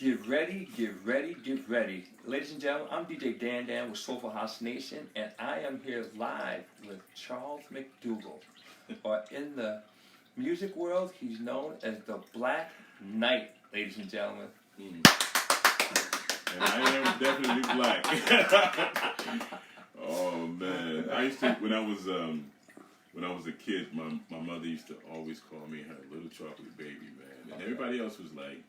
Get ready, get ready, get ready. Ladies and gentlemen, I'm DJ DanDan with Soulful House Nation, and I am here live with Charles McDougald. Or in the music world, he's known as the Black Knight, ladies and gentlemen. And I am definitely black. Oh man, I used to when I was a kid, my mother used to always call me her little chocolate baby, man, and everybody else was like.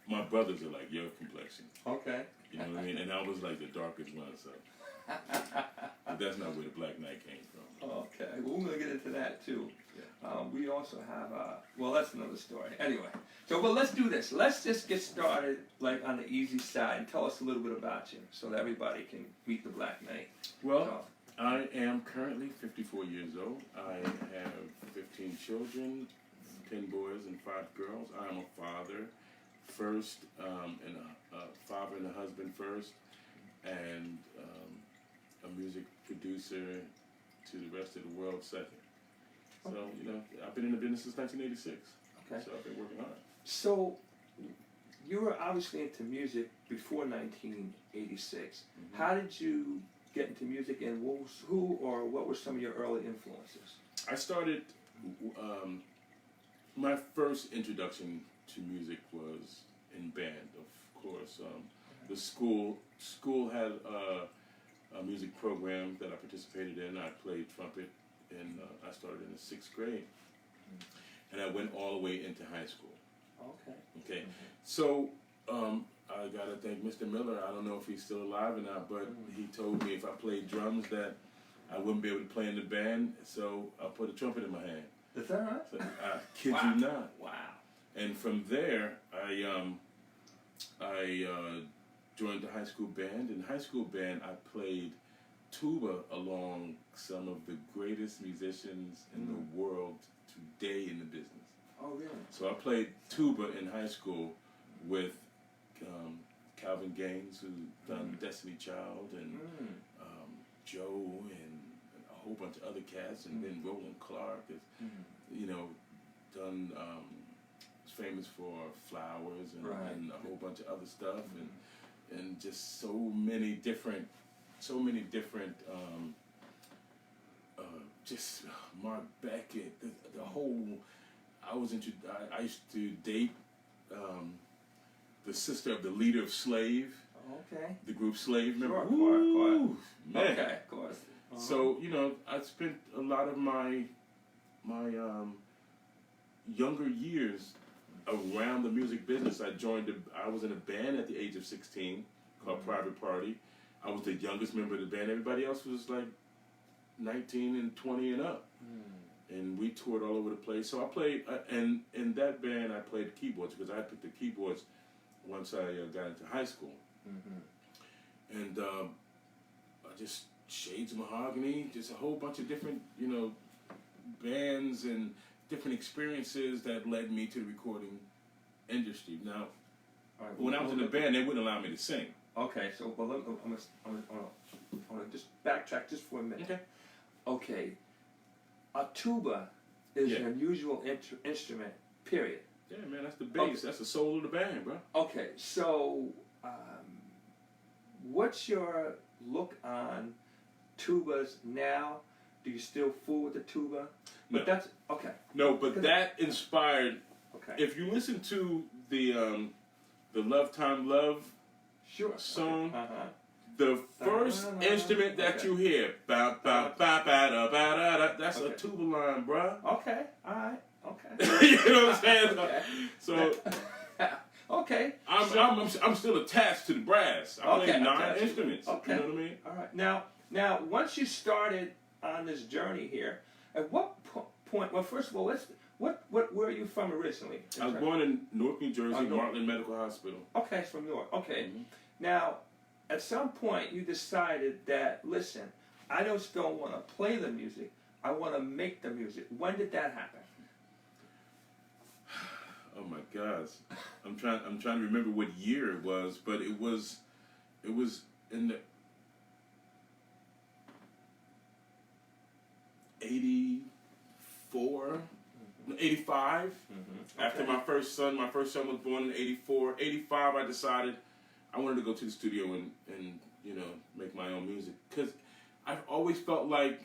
My brothers are like your complexion. Okay. You know what I mean? And I was like the darkest one, so. But that's not where the Black Knight came from. Okay. Well, we're going to get into that too. Yeah. We also have, well, that's another story. Anyway. So, but let's do this. Let's just get started like on the easy side and tell us a little bit about you so that everybody can meet the Black Knight. Well, I am currently 54 years old. I have 15 children, 10 boys and 5 girls. I am a father. First, and a father and a husband first, and a music producer to the rest of the world second. So, you know, I've been in the business since 1986. Okay. So I've been working hard. So, you were obviously into music before 1986. Mm-hmm. How did you get into music, and what were some of your early influences? I started, my first introduction to music was in band, of course. The school had a music program that I participated in. I played trumpet, and I started in the 6th grade, and I went all the way into high school. Okay. Okay. Mm-hmm. So I gotta thank Mr. Miller. I don't know if he's still alive or not, but he told me if I played drums that I wouldn't be able to play in the band, so I put a trumpet in my hand. Is that right? So, I kid you not. Wow. And from there, I joined the high school band. In high school band, I played tuba along some of the greatest musicians in the world today in the business. Oh, really? So I played tuba in high school with Calvin Gaines, who done Destiny Child, and Joe, and a whole bunch of other cats, and then Roland Clark has, you know, done. Famous for Flowers and a whole bunch of other stuff, and just so many different just Mark Beckett, the whole. I used to date the sister of the leader of Slave. Okay. The group Slave, remember? Sure, of course. Man. Okay, of course. So you know, I spent a lot of my younger years around the music business. I was in a band at the age of 16 called Private Party. I was the youngest member of the band. Everybody else was like 19 and 20 and up. And we toured all over the place. So I played, and in that band I played keyboards because I picked the keyboards once I got into high school. And I just Shades of Mahogany, just a whole bunch of different, you know, bands and different experiences that led me to the recording industry. Now, when I was in the band, they wouldn't allow me to sing. Okay, so I'm gonna just backtrack just for a minute. Okay. Okay, a tuba is an unusual instrument. Period. Yeah, man, that's the bass. Okay. That's the soul of the band, bro. Okay, so what's your look on tubas now? Do you still fool with the tuba? No. But that's okay. No, but that inspired. Okay. If you listen to the Love Time Love song, the first instrument that you hear, ba ba ba ba da ba da da, that's a tuba line, bruh. Okay. All right. Okay. You know what I'm saying? Okay. So. Okay. I'm still attached to the brass. I play 9 instruments. Okay. You know what I mean? All right. Now, once you started on this journey here, at what point? Well, first of all, where are you from originally? I was born in Newark, New Jersey, Martland Medical Hospital. Okay, it's from Newark. Okay. Now, at some point, you decided that, listen, I just don't want to play the music. I want to make the music. When did that happen? Oh my gosh, I'm trying to remember what year it was, but it was in the 84. 85. Okay. After my first son was born in 84. 85, I decided I wanted to go to the studio and you know, make my own music. Because I've always felt like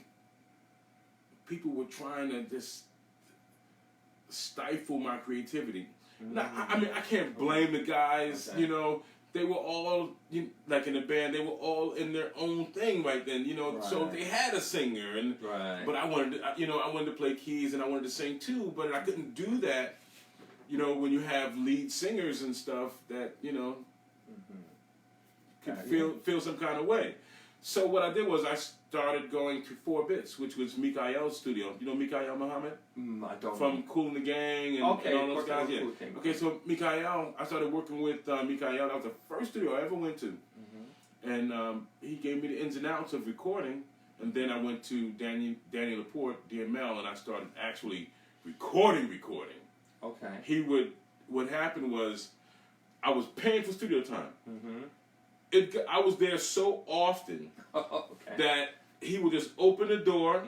people were trying to just stifle my creativity. Now, I mean, I can't blame the guys, you know. They were all, like in the band, they were all in their own thing right then, you know. So they had a singer, and but I wanted to play keys and I wanted to sing too, but I couldn't do that, you know, when you have lead singers and stuff that, you know, could feel some kind of way. So what I did was I started going to 4 Bits, which was McDougald's studio. You know McDougald Muhammad? I don't From know. Kool and the Gang and all those guys. Yeah. Okay, so McDougald, I started working with McDougald. That was the first studio I ever went to. And he gave me the ins and outs of recording. And then I went to Danny Laporte, DML, and I started actually recording. Okay. What happened was, I was paying for studio time. I was there so often that he would just open the door.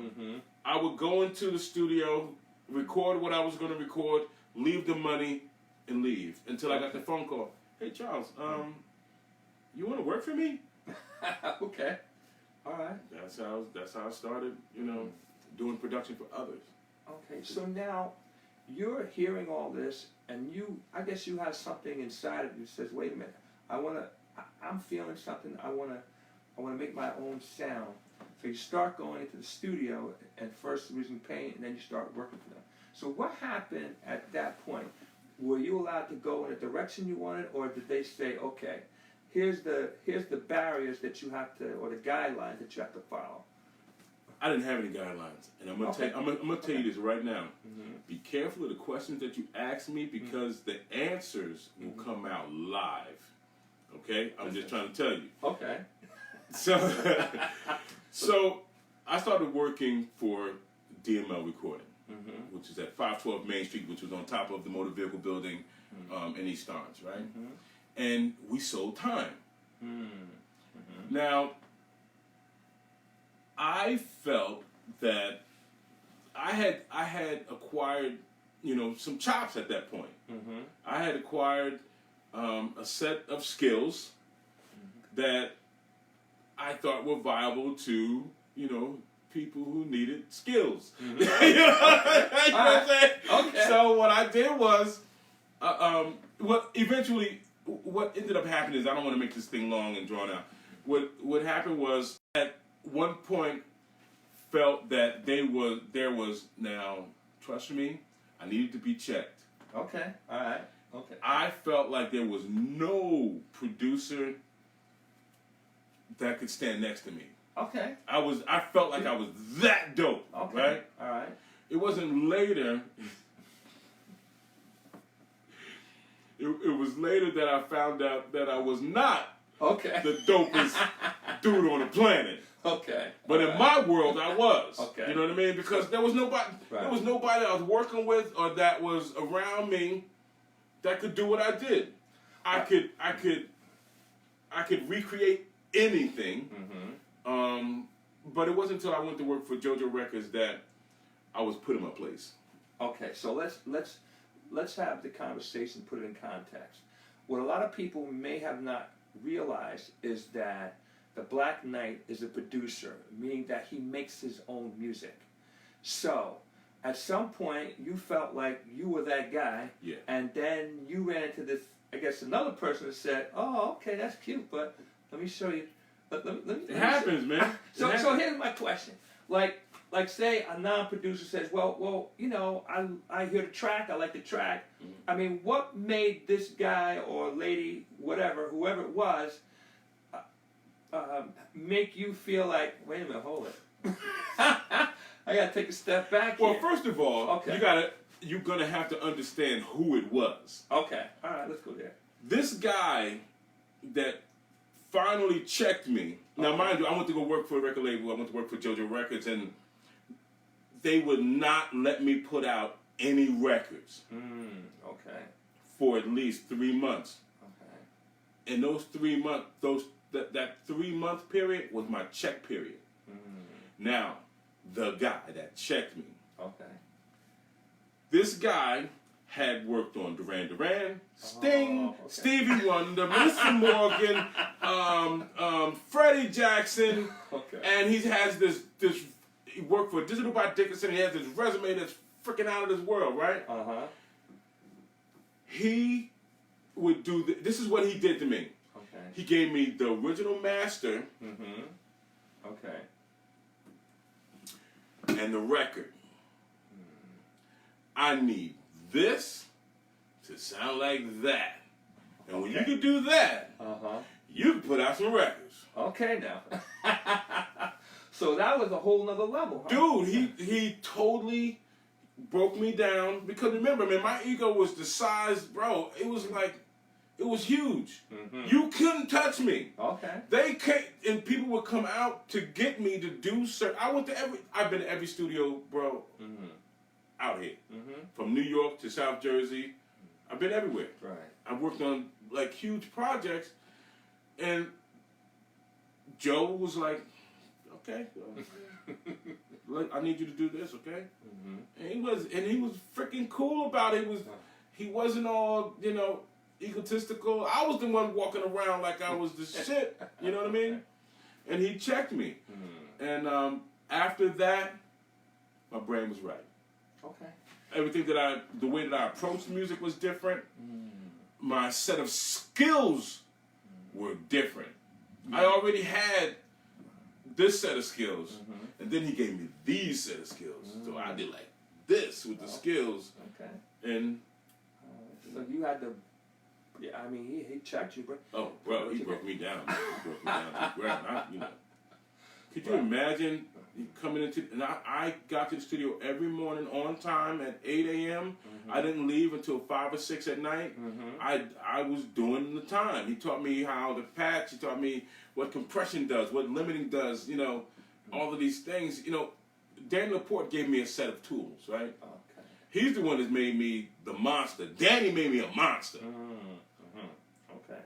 I would go into the studio, record what I was going to record, leave the money, and leave until I got the phone call. Hey Charles, you want to work for me? Okay, all right. That's how I started. You know, doing production for others. Okay, so now you're hearing all this, and I guess you have something inside of you that says, wait a minute, I'm feeling something. I want to make my own sound. So you start going into the studio, and first using paint, and then you start working for them. So what happened at that point? Were you allowed to go in a direction you wanted, or did they say, okay, here's the barriers that you have to, or the guidelines that you have to follow? I didn't have any guidelines, and I'm gonna tell you this right now. Be careful of the questions that you ask me, because the answers will come out live. Okay, I'm just trying to tell you. Okay. So I started working for DML Recording, which is at 512 Main Street, which was on top of the motor vehicle building in East Orange, right? And we sold time. Now, I felt that I had acquired, you know, some chops at that point. I had acquired a set of skills that I thought were viable to, you know, people who needed skills. You know what I'm saying? Okay. So what I did was, what ended up happening is, I don't want to make this thing long and drawn out. What happened was, at one point, felt that there was now, trust me, I needed to be checked. Okay. All right. Okay. I felt like there was no producer that could stand next to me. Okay. I felt like I was that dope. Okay. Right? All right. It wasn't later. It was later that I found out that I was not the dopest dude on the planet. Okay. But in my world, I was. Okay. You know what I mean? Because there was nobody I was working with or that was around me that could do what I did. I could recreate anything. But it wasn't until I went to work for JoJo Records that I was put in my place. Okay, so let's have the conversation, put it in context. What a lot of people may have not realized is that the Black Knight is a producer, meaning that he makes his own music. So, at some point, you felt like you were that guy, and then you ran into this, I guess, another person that said, "Oh, okay, that's cute, but let me show you." It happens, man. So here's my question: like say a non-producer says, "Well, you know, I hear the track, I like the track." I mean, what made this guy or lady, whoever it was, make you feel like, wait a minute, hold it, I gotta take a step back here. Well, first of all, you're gonna have to understand who it was. Okay, all right, let's go there. This guy that finally checked me. Now, mind you, I went to go work for a record label. I went to work for JoJo Records, and they would not let me put out any records. Okay. For at least 3 months. Okay. And those 3 months, that 3 month period was my check period. Now, the guy that checked me. Okay. this guy had worked on Duran Duran, Sting, Stevie Wonder, Mr. Morgan, Freddie Jackson, and he has this. He worked for Digital by Dickinson. He has this resume that's freaking out of this world, right? He would do. This is what he did to me. Okay. He gave me the original master. Okay. And the record. I need this to sound like that. And when you can do that, you can put out some records. Okay, now. So that was a whole nother level, huh? Dude, he totally broke me down. Because remember, man, my ego was the size, bro. It was like, it was huge. You couldn't touch me. Okay. They can't, and people would come out to get me to do certain. I've been to every studio, bro, out here. From New York to South Jersey. I've been everywhere. Right. I've worked on like huge projects, and Joe was like, "Okay, I need you to do this, okay?" And he was freaking cool about it. He wasn't all, egotistical. I was the one walking around like I was the shit. You know what I mean? And he checked me, and after that, my brain was right. Okay. Everything the way that I approached music was different. My set of skills were different. I already had this set of skills, and then he gave me these set of skills. So I did like this with the skills. Okay. And so you had to. Yeah, I mean, he checked you, bro. Oh, bro, he broke me down. He broke me down to the ground. Could you imagine coming into, and I got to the studio every morning on time at 8 a.m. I didn't leave until 5 or 6 at night. I was doing the time. He taught me how to patch. He taught me what compression does, what limiting does, all of these things. Danny Laporte gave me a set of tools, right? Okay. He's the one that made me the monster. Danny made me a monster. Okay.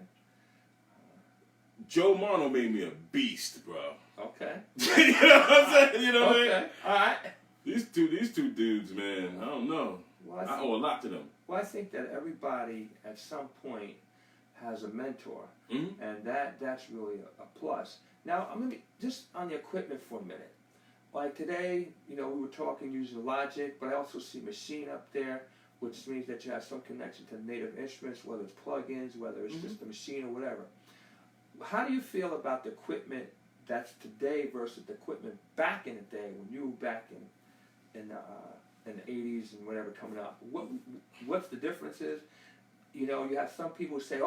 Joe Mono made me a beast, bro. Okay. You know what I'm saying? You know what I mean? All right. These two dudes, man, I don't know. Well, I owe a lot to them. Well, I think that everybody at some point has a mentor, and that's really a plus. Now, I'm going to be just on the equipment for a minute. Like today, we were talking using Logic, but I also see Machine up there, which means that you have some connection to native instruments, whether it's plugins, whether it's just the machine or whatever. How do you feel about the equipment that's today versus the equipment back in the day when you were back in the 80s and whatever coming up? What's the differences? You have some people say,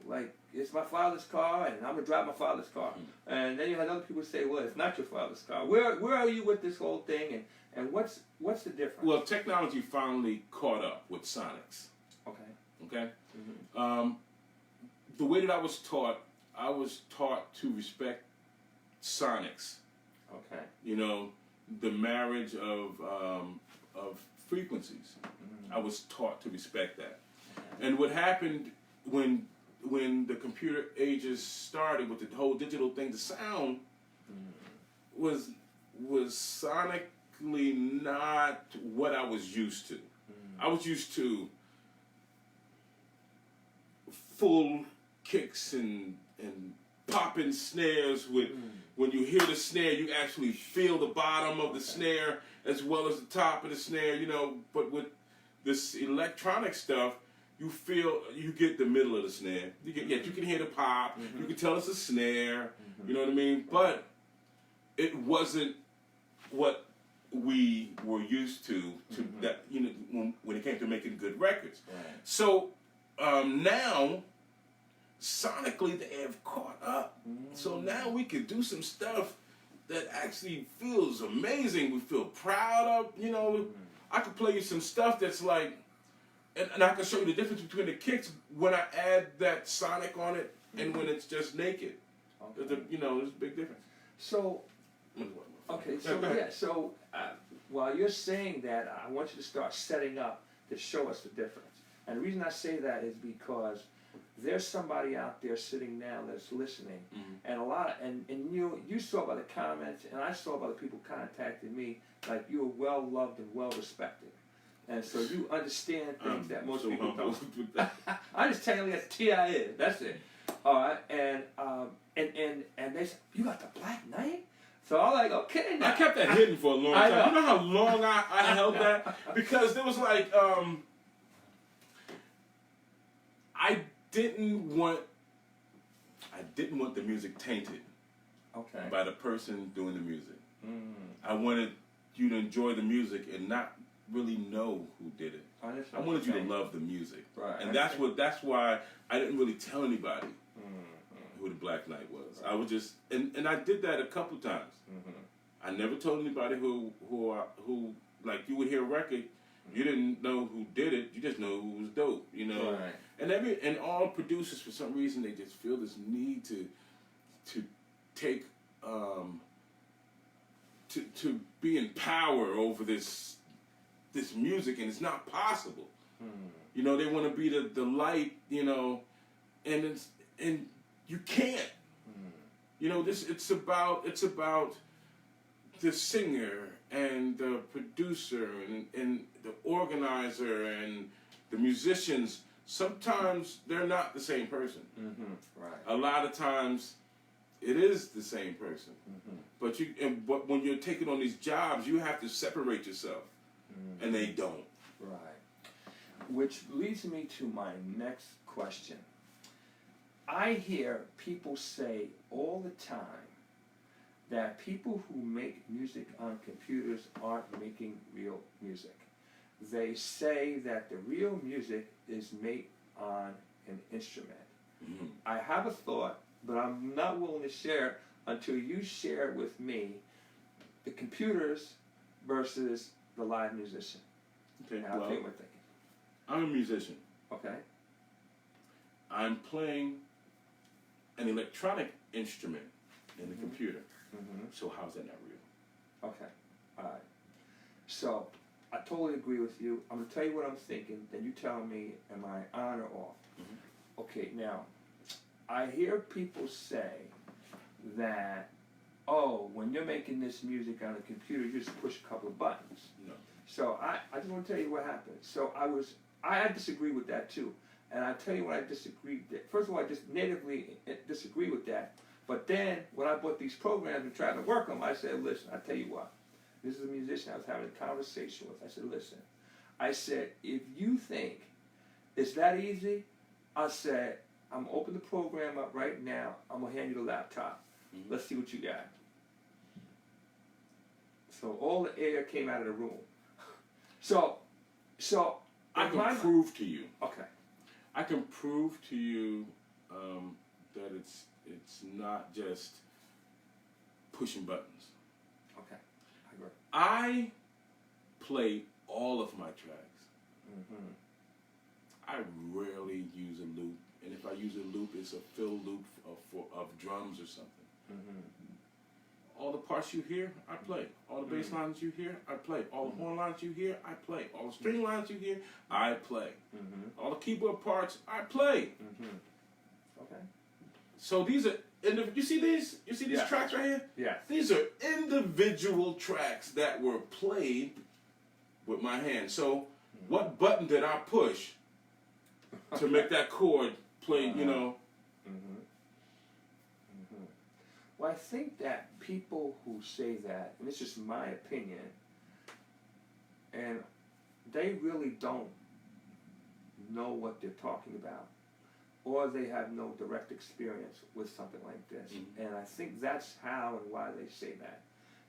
like it's my father's car and I'm gonna drive my father's car, and then you have other people say, well, it's not your father's car. Where are you with this whole thing, and what's the difference? Well, technology finally caught up with Sonics. Okay. The way that I was taught to respect Sonics. Okay. The marriage of frequencies. I was taught to respect that. And what happened when the computer ages started with the whole digital thing, the sound was sonically not what I was used to. I was used to full kicks and popping snares with when you hear the snare, you actually feel the bottom of the snare as well as the top of the snare, but with this electronic stuff, you get the middle of the snare. You can hear the pop, you can tell it's a snare, you know what I mean? But it wasn't what we were used to that, when it came to making good records. Right. So now sonically they have caught up. So now we can do some stuff that actually feels amazing. We feel proud of, I could play you some stuff that's like, and I can show you the difference between the kicks when I add that sonic on it and when it's just naked. Okay. There's a big difference. So, okay, so while you're saying that, I want you to start setting up to show us the difference. And the reason I say that is because there's somebody out there sitting now that's listening, and you saw by the comments, and I saw by the people contacting me, like you were well loved and well respected, and so you understand things that most people don't. I'm just telling you, that's TIA. That's it. All right, and they said, you got the Black Knight. So I'm like, okay. Now. I kept that hidden for a long time. You know how long I held that? Because there was like, I didn't want the music tainted by the person doing the music. I wanted you to enjoy the music and not really know who did it. I wanted you to love the music. Right. And that's why I didn't really tell anybody who the Black Knight was. Right. I was just, and I did that a couple times. I never told anybody who like you would hear a record, you didn't know who did it, you just know who was dope, you know. Right. And all producers, for some reason, they just feel this need to take to be in power over this music, and it's not possible. You know, they want to be the light, you know, and you can't. You know, it's about the singer and the producer and the organizer and the musicians. Sometimes they're not the same person. Right. A lot of times it is the same person. But but when you're taking on these jobs, you have to separate yourself. And they don't. Right. Which leads me to my next question. I hear people say all the time that people who make music on computers aren't making real music. They say that the real music is made on an instrument. I have a thought, but I'm not willing to share it until you share with me the computers versus the live musician. Okay, and I'll tell you what I'm thinking. I'm a musician. Okay. I'm playing an electronic instrument in the computer. So how's that not real? Okay. All right. So I totally agree with you. I'm going to tell you what I'm thinking, then you tell me, am I on or off? Okay, now, I hear people say that, oh, when you're making this music on a computer, you just push a couple of buttons. No. So I just want to tell you what happened. So I disagree with that too. And I'll tell you what I disagree with. First of all, I just natively disagree with that. But then, when I bought these programs and tried to work them, I said, listen, I tell you what. This is a musician I was having a conversation with. I said, listen. I said, if you think it's that easy, I said, I'm going to open the program up right now. I'm going to hand you the laptop. Let's see what you got. So all the air came out of the room. So I can prove to you. Okay. I can prove to you that it's not just pushing buttons. Okay, I agree. I play all of my tracks. I rarely use a loop, and if I use a loop, it's a fill loop of drums or something. All the parts you hear, I play. All the bass lines you hear, I play. All the horn lines you hear, I play. All the string lines you hear, I play. All the keyboard parts, I play. Okay. So these are you see these tracks right here? Yeah. These are individual tracks that were played with my hand. So what button did I push to make that chord play, you know? Well, I think that people who say that, and this is my opinion, and they really don't know what they're talking about, or they have no direct experience with something like this. And I think that's how and why they say that.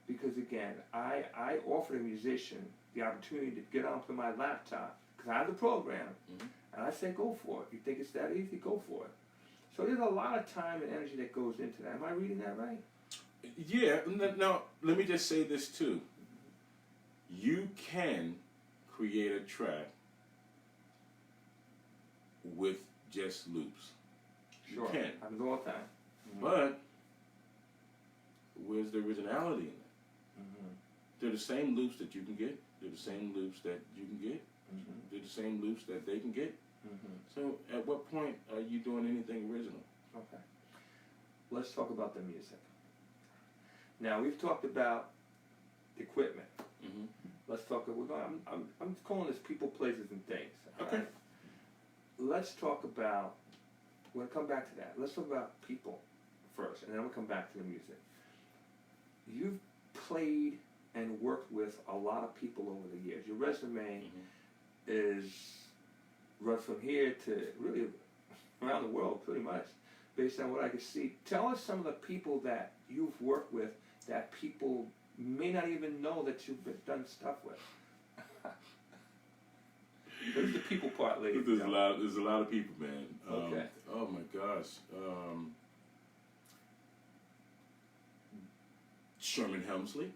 Because again, I offer a musician the opportunity to get onto my laptop, because I have the program, and I say, go for it. You think it's that easy? Go for it. So there's a lot of time and energy that goes into that. Am I reading that right? Yeah. Now, let me just say this too. You can create a track with just loops. Sure. You can. Happens all the time. But where's the originality in it? They're the same loops that you can get. They're the same loops that you can get. do the same loops that they can get. So at what point are you doing anything original? Okay. Let's talk about the music. Now we've talked about the equipment. Let's talk. I'm calling this people, places, and things. Okay. Right? Let's talk about. We're gonna come back to that. Let's talk about people first, and then we'll come back to the music. You've played and worked with a lot of people over the years. Your resume is runs from here to really around the world, pretty much, based on what I can see. Tell us some of the people that you've worked with that people may not even know that you've done stuff with. There's the people part, ladies. There's a lot of people, man. Okay. Oh my gosh. Sherman Helmsley.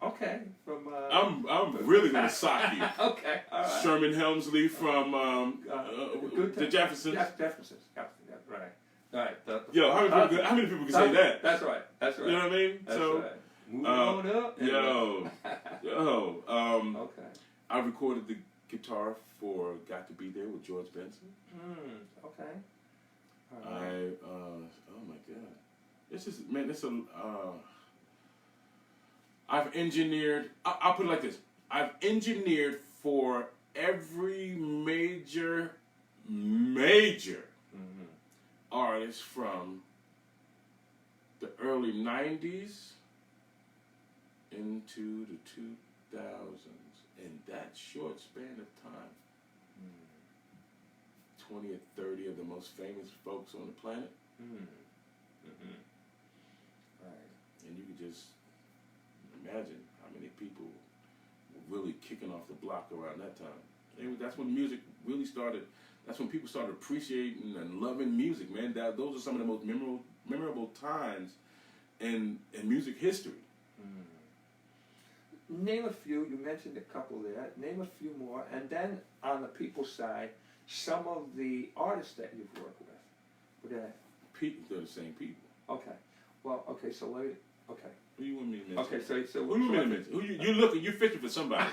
Okay. From. I'm really gonna sock you. Okay. All right. Sherman Helmsley from the Jeffersons. Jeffersons. Right. All right. Yo, how many people can say that? That's right. That's right. You know what I mean? That's So, right. Moving on up. Yo. Okay. I recorded the guitar for "Got to Be There" with George Benson. Okay. All I right. oh my god, it's just, man, it's a. I've engineered. I'll put it like this: I've engineered for every major artist from the early '90s into the 2000s in that short span of time. 20 or 30 of the most famous folks on the planet. Right. And you could just imagine how many people were really kicking off the block around that time. And that's when music really started. That's when people started appreciating and loving music, man. Those are some of the most memorable times in music history. Name a few. You mentioned a couple there. Name a few more, and then on the people side, some of the artists that you've worked with. Go ahead. They're the same people. Okay. Well, okay. So let me. Okay. Who you want me to mention? Okay. So who you want me to mention? You're fishing for somebody.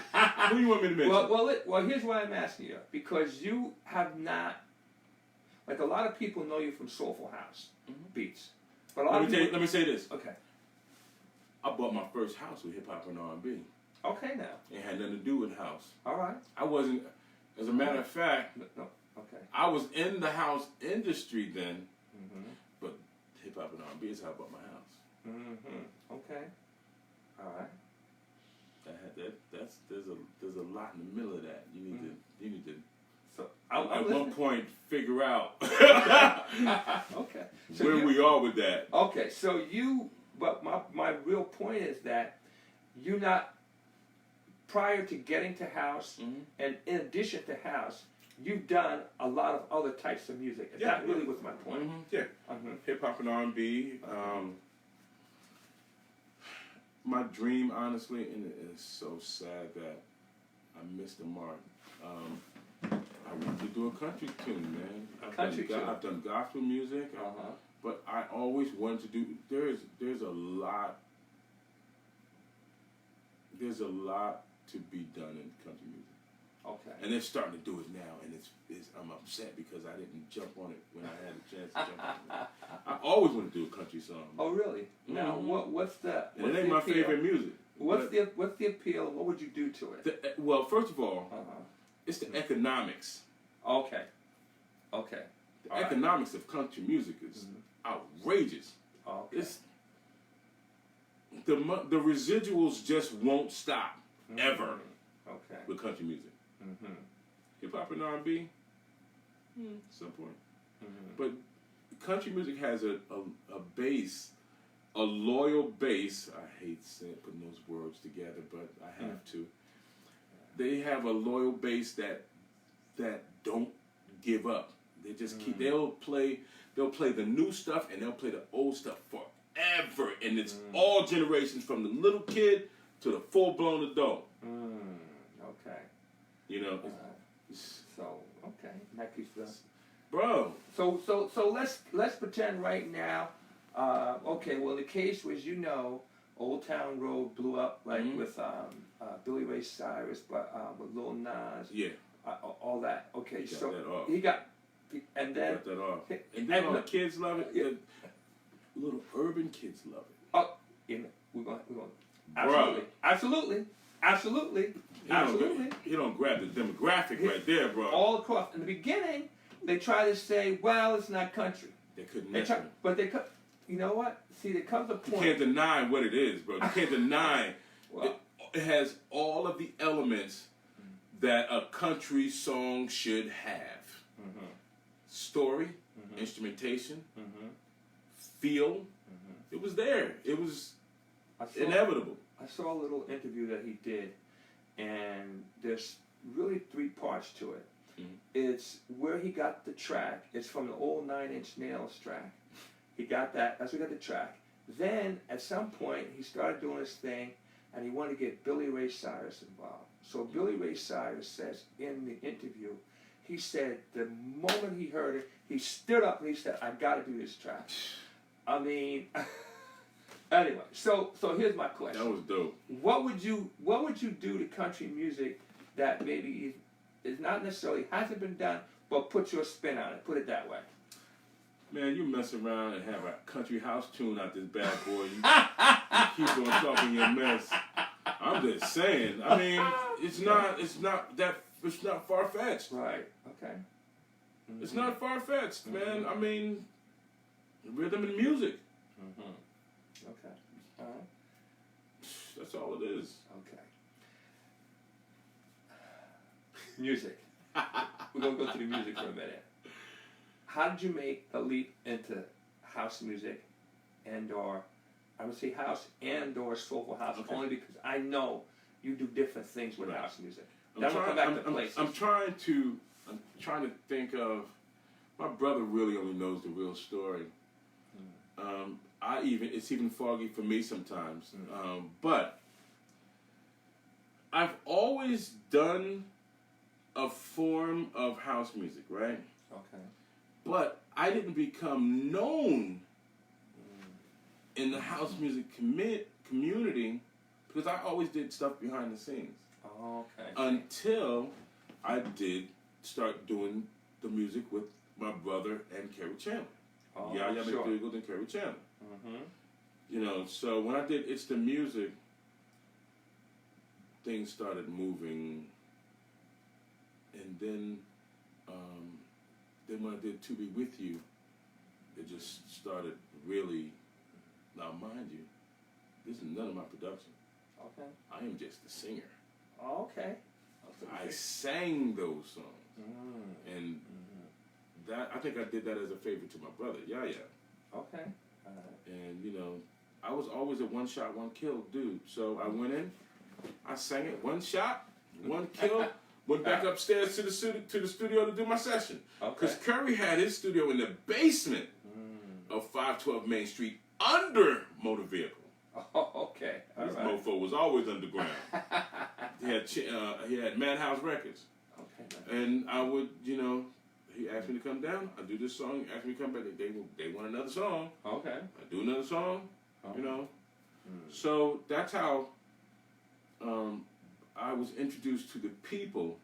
Who you want me to mention? Well, here's why I'm asking you, because you have not, like a lot of people know you from Soulful House beats, but let me say this. Okay. I bought my first house with hip hop and R&B. Okay, now. It had nothing to do with house. All right. I wasn't. As a matter of fact, No. Okay. I was in the house industry then, but hip hop and R&B is how I bought my house. Okay. All right. There's a lot in the middle of that. You need to. So At one point, figure out okay. So where we are with that. Okay. So but my real point is that you're not, prior to getting to house, and in addition to house, you've done a lot of other types of music. That really was my point. Yeah. Hip hop and R&B. My dream, honestly, and it is so sad that I missed the mark. I want to do a country tune, man. I've done gospel music, but I always wanted to do. There's a lot to be done in country music. Okay. And they're starting to do it now, and I'm upset because I didn't jump on it when I had a chance to jump on it. I always want to do a country song. Oh, really? Now, what's the? And it ain't my favorite music. What's the appeal? What would you do to it? Well, first of all, it's the economics. Okay. Okay. The economics of country music is outrageous. Okay. It's the residuals just won't stop ever. Okay. With country music. Hip hop and R&B, some point. But country music has a base, a loyal base. I hate putting those words together, but I have to. They have a loyal base that don't give up. They just keep. They'll play the new stuff and they'll play the old stuff forever, and it's all generations from the little kid to the full-blown adult. Okay. You know. So okay, that keeps the. Bro. So let's pretend right now. Okay, well the case was, Old Town Road blew up with Billy Ray Cyrus, but with Lil Nas. Yeah. all that. Okay, He got so that off. he got, and He then got that off. And then all the kids love it. Yeah. The little urban kids love it. oh, you know, we're going, absolutely, absolutely, absolutely, absolutely. You don't grab the demographic right there, bro. All across. In the beginning, they try to say, well, it's not country. They couldn't They mess try, with it. but they cut. You know what? See, there comes a You point. can't deny what it is, bro. You can't deny. Well, It has all of the elements that a country song should have. mhm, Story, mhm, instrumentation, mhm, feel. mhm. It was there. It was I saw, inevitable. I saw a little interview that he did, and there's really 3 parts to it. Mhm. It's where he got the track. It's from the old 9 Inch Nails track. He got that. That's where he got the track. Then at some point he started doing his thing, and he wanted to get Billy Ray Cyrus involved. So Billy Ray Cyrus says in the interview, he said the moment he heard it, he stood up and he said, "I got to do this track." I mean, anyway. So here's my question. That was dope. What would you do to country music that maybe is not necessarily hasn't been done, but put your spin on it? Put it that way. Man, you mess around and have a country house tune out this bad boy. You keep on talking your mess. I'm just saying. I mean, it's not far fetched. Right. Okay. Mm-hmm. It's not far fetched, man. I mean, rhythm and music. Mm-hmm. Okay. All right. That's all it is. Okay. Music. We're gonna go to the music for a minute. How did you make the leap into house music, and/or I would say house and/or soulful house? Okay. Only because I know you do different things with Right. house music. Then we'll come back to places. I'm trying to think of. My brother really only knows the real story. It's even foggy for me sometimes. But I've always done a form of house music, right? Okay. But I didn't become known in the house music community because I always did stuff behind the scenes. Oh, okay. Until I did start doing the music with my brother and Kerry Chandler. Oh, Yaya sure. McDougald and Kerry Chandler. Mm-hmm. You know, so when I did It's the Music, things started moving. And then when I did To Be With You, it just started really, now mind you, this is none of my production. Okay. I am just the singer. Oh, okay. I sang those songs. Mm. And that I think I did that as a favor to my brother, Yaya. Okay. And, you know, I was always a one shot, one kill dude. So I went in, I sang it, one shot, one kill, went back upstairs to the studio to do my session. Because Curry had his studio in the basement of 512 Main Street under Motor Vehicle. Oh, okay. All This right. mofo was always underground. He had Madhouse Records. Okay. And I would, you know, he asked me to come down. I do this song. He asked me to come back. They want another song. Okay. I do another song. Okay. You know. So that's how I was introduced to the people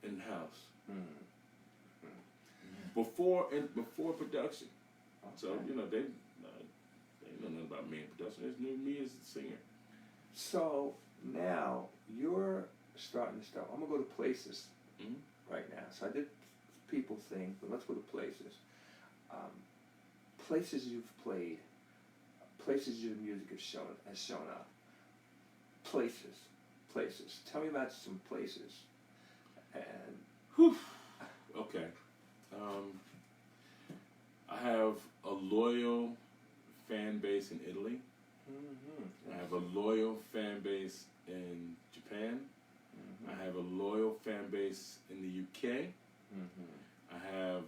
in the house before production. Okay. So you know they know nothing about me in production. They just knew me as a singer. So now you're starting to stuff. I'm gonna go to places right now. So I did people thing, but let's go to places. Places you've played, places your music has shown up. Places. Tell me about some places. And Whew. Okay. I have a loyal fan base in Italy. I have a loyal fan base in Japan. I have a loyal fan base in the UK. I have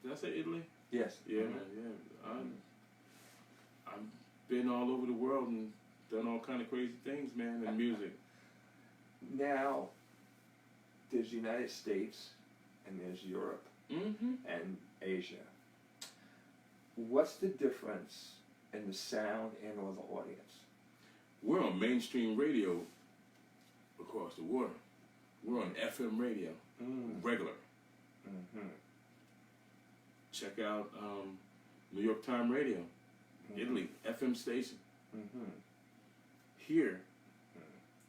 did I say Italy? Yes. Yeah, yeah. I've been all over the world and done all kind of crazy things, man, in music. Now, there's the United States and there's Europe and Asia. What's the difference in the sound and or the audience? We're on mainstream radio across the water. We're on FM radio, regular. Mm-hmm. Check out New York Time Radio, Italy, FM station. Mm-hmm. Here,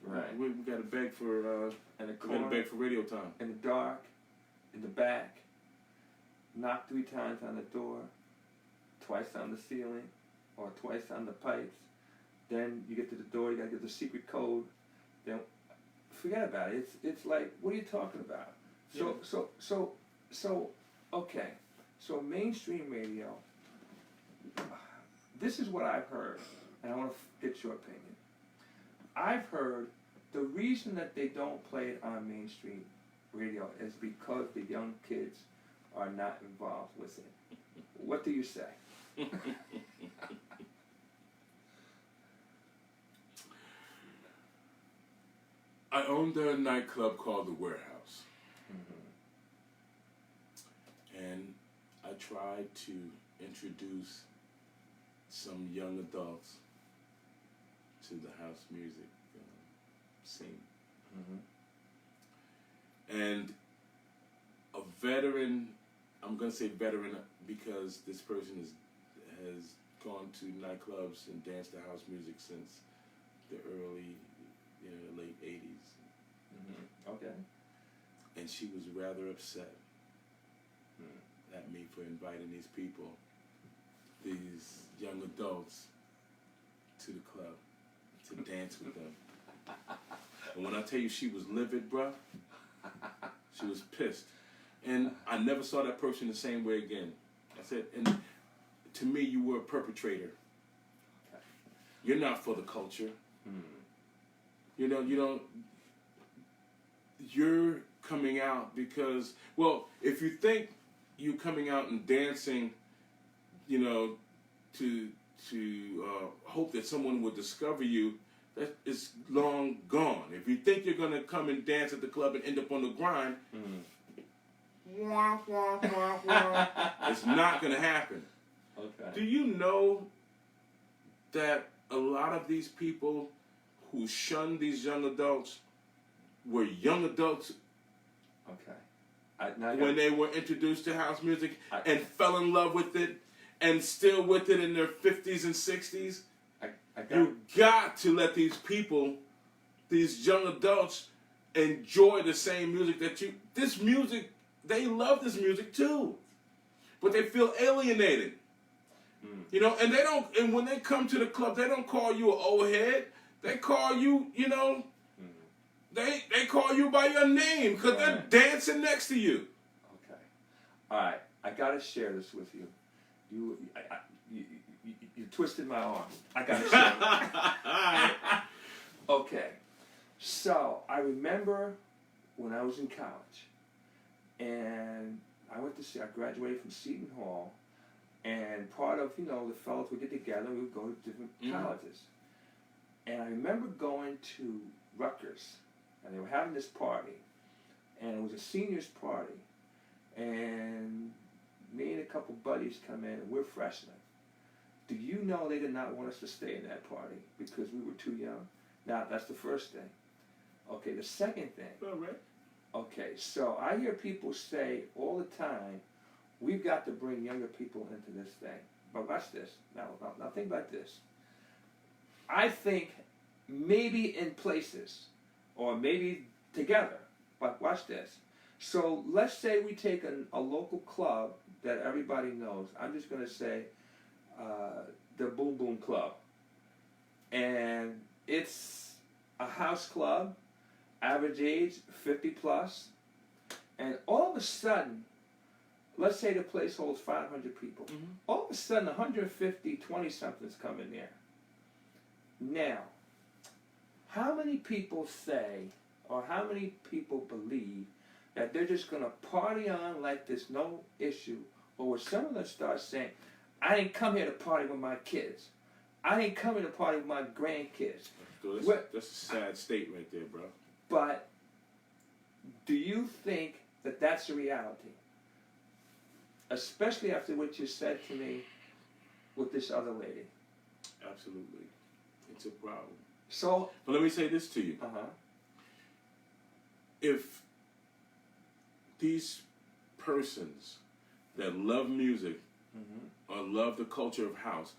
right. We got to beg for And the we got to beg for radio time. In the dark, in the back, knock 3 times on the door, twice on the ceiling, or twice on the pipes. Then you get to the door, you gotta get the secret code. Then forget about it. It's like, what are you talking about? So okay. So mainstream radio. This is what I've heard, and I want to get your opinion. I've heard the reason that they don't play it on mainstream radio is because the young kids are not involved with it. What do you say? I owned a nightclub called The Warehouse. And I tried to introduce some young adults to the house music scene. And a veteran, I'm going to say veteran because this person has gone to nightclubs and danced to house music since the early, late 80s. Okay. And she was rather upset at me for inviting these people, these young adults, to the club to dance with them. And when I tell you she was livid, bruh, she was pissed. And I never saw that person the same way again. I said, and to me, you were a perpetrator. Okay. You're not for the culture. You don't, you're coming out because, well, if you think you coming out and dancing, to hope that someone will discover you, that is long gone. If you think you're going to come and dance at the club and end up on the grind, wah, wah, wah, wah, it's not going to happen. Okay. Do you know that a lot of these people who shun these young adults were young adults when they were introduced to house music and fell in love with it and still with it in their 50s and 60s? You got to let these people, these young adults, enjoy the same music that you... This music, they love this music too. But they feel alienated. And they don't... And when they come to the club, they don't call you an old head. They call you, they call you by your name because they're dancing next to you. Okay. All right. I got to share this with you. You twisted my arm. I got to share it. Okay. So I remember when I was in college, and I graduated from Seton Hall, and part of, the fellows would get together, we would go to different colleges. And I remember going to Rutgers, and they were having this party, and it was a seniors party, and me and a couple buddies come in, and we're freshmen. Do you know they did not want us to stay in that party because we were too young? Now, that's the first thing. Okay, the second thing. All right. Okay, so I hear people say all the time, we've got to bring younger people into this thing. But watch this. Now think about this. I think maybe in places, or maybe together, but watch this. So let's say we take a local club that everybody knows. I'm just going to say the Boom Boom Club. And it's a house club, average age 50 plus. And all of a sudden, let's say the place holds 500 people. All of a sudden, 150, 20-somethings come in there. Now, how many people say, or how many people believe that they're just going to party on like there's no issue, or will some of them start saying, I didn't come here to party with my kids. I didn't come here to party with my grandkids. That's a sad state right there, bro. But do you think that that's the reality? Especially after what you said to me with this other lady. Absolutely. It's a problem. So, but let me say this to you. if these persons that love music or love the culture of house,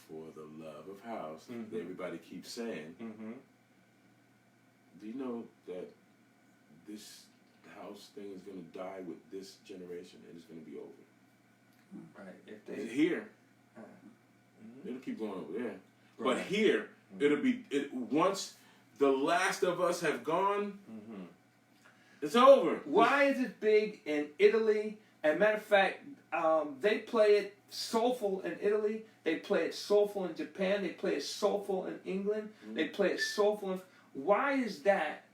for the love of house, that everybody keeps saying, do you know that this house thing is going to die with this generation and it's going to be over? Right. If It's they here, it'll keep going over there. Right. But here, it'll be, once the last of us have gone, it's over. Why is it big in Italy? And matter of fact, they play it soulful in Italy. They play it soulful in Japan. They play it soulful in England. They play it soulful in... Why is that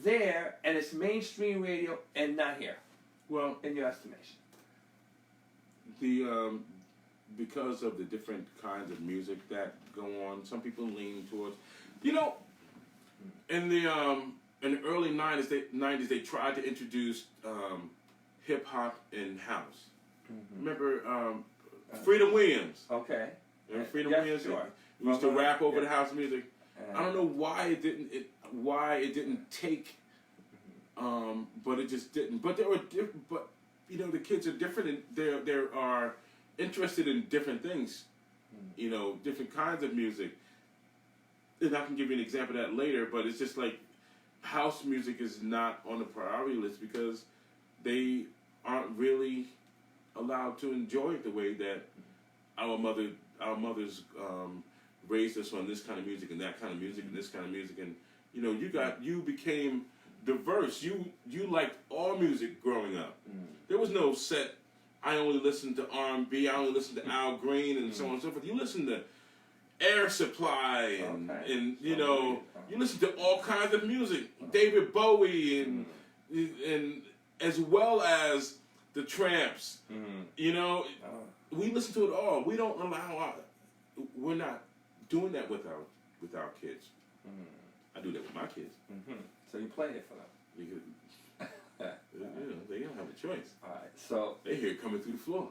there and it's mainstream radio and not here? Well, in your estimation, the because of the different kinds of music that go on, some people lean towards, in the early '90s they tried to introduce hip hop and house. Remember Freedom Williams? Okay. Remember Freedom Yes, Williams? sure. He used to rap over the house music. I don't know why it didn't take, but it just didn't. But there were the kids are different and they are interested in different things, different kinds of music. And I can give you an example of that later. But it's just like house music is not on the priority list because they aren't really allowed to enjoy it the way that our mothers raised us on this kind of music and that kind of music and this kind of music, and you became diverse. You liked all music growing up. There was no set. I only listened to R&B. I only listened to Al Green and so on and so forth. You listened to Air Supply and you listen to all kinds of music, David Bowie and as well as the Tramps. We listen to it all. We don't allow we're not doing that with our kids. I do that with my kids. So you play it for them. They don't have a choice. All right. So they hear it coming through the floor.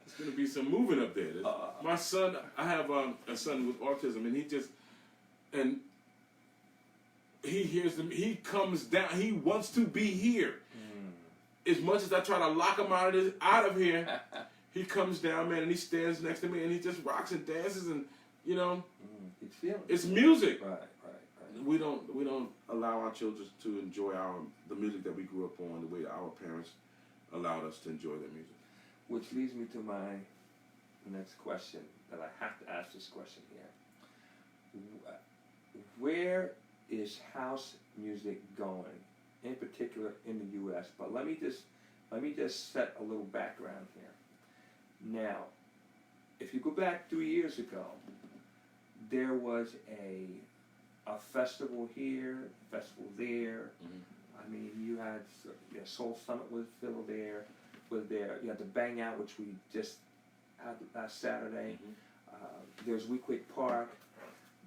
There's going to be some moving up there. My son, I have a son with autism, and he hears them. He comes down. He wants to be here. As much as I try to lock him out of here, he comes down, man, and he stands next to me, and he just rocks and dances, and it's music. Right. We don't allow our children to enjoy the music that we grew up on the way our parents allowed us to enjoy their music. Which leads me to my next question, that I have to ask this question here. Where is house music going, in particular in the U.S.? But let me just set a little background here. Now, if you go back 3 years ago, there was a festival here, a festival there. I mean, you had Soul Summit was filled there. You had the Bang Out, which we just had last Saturday. There's Weequahic Park.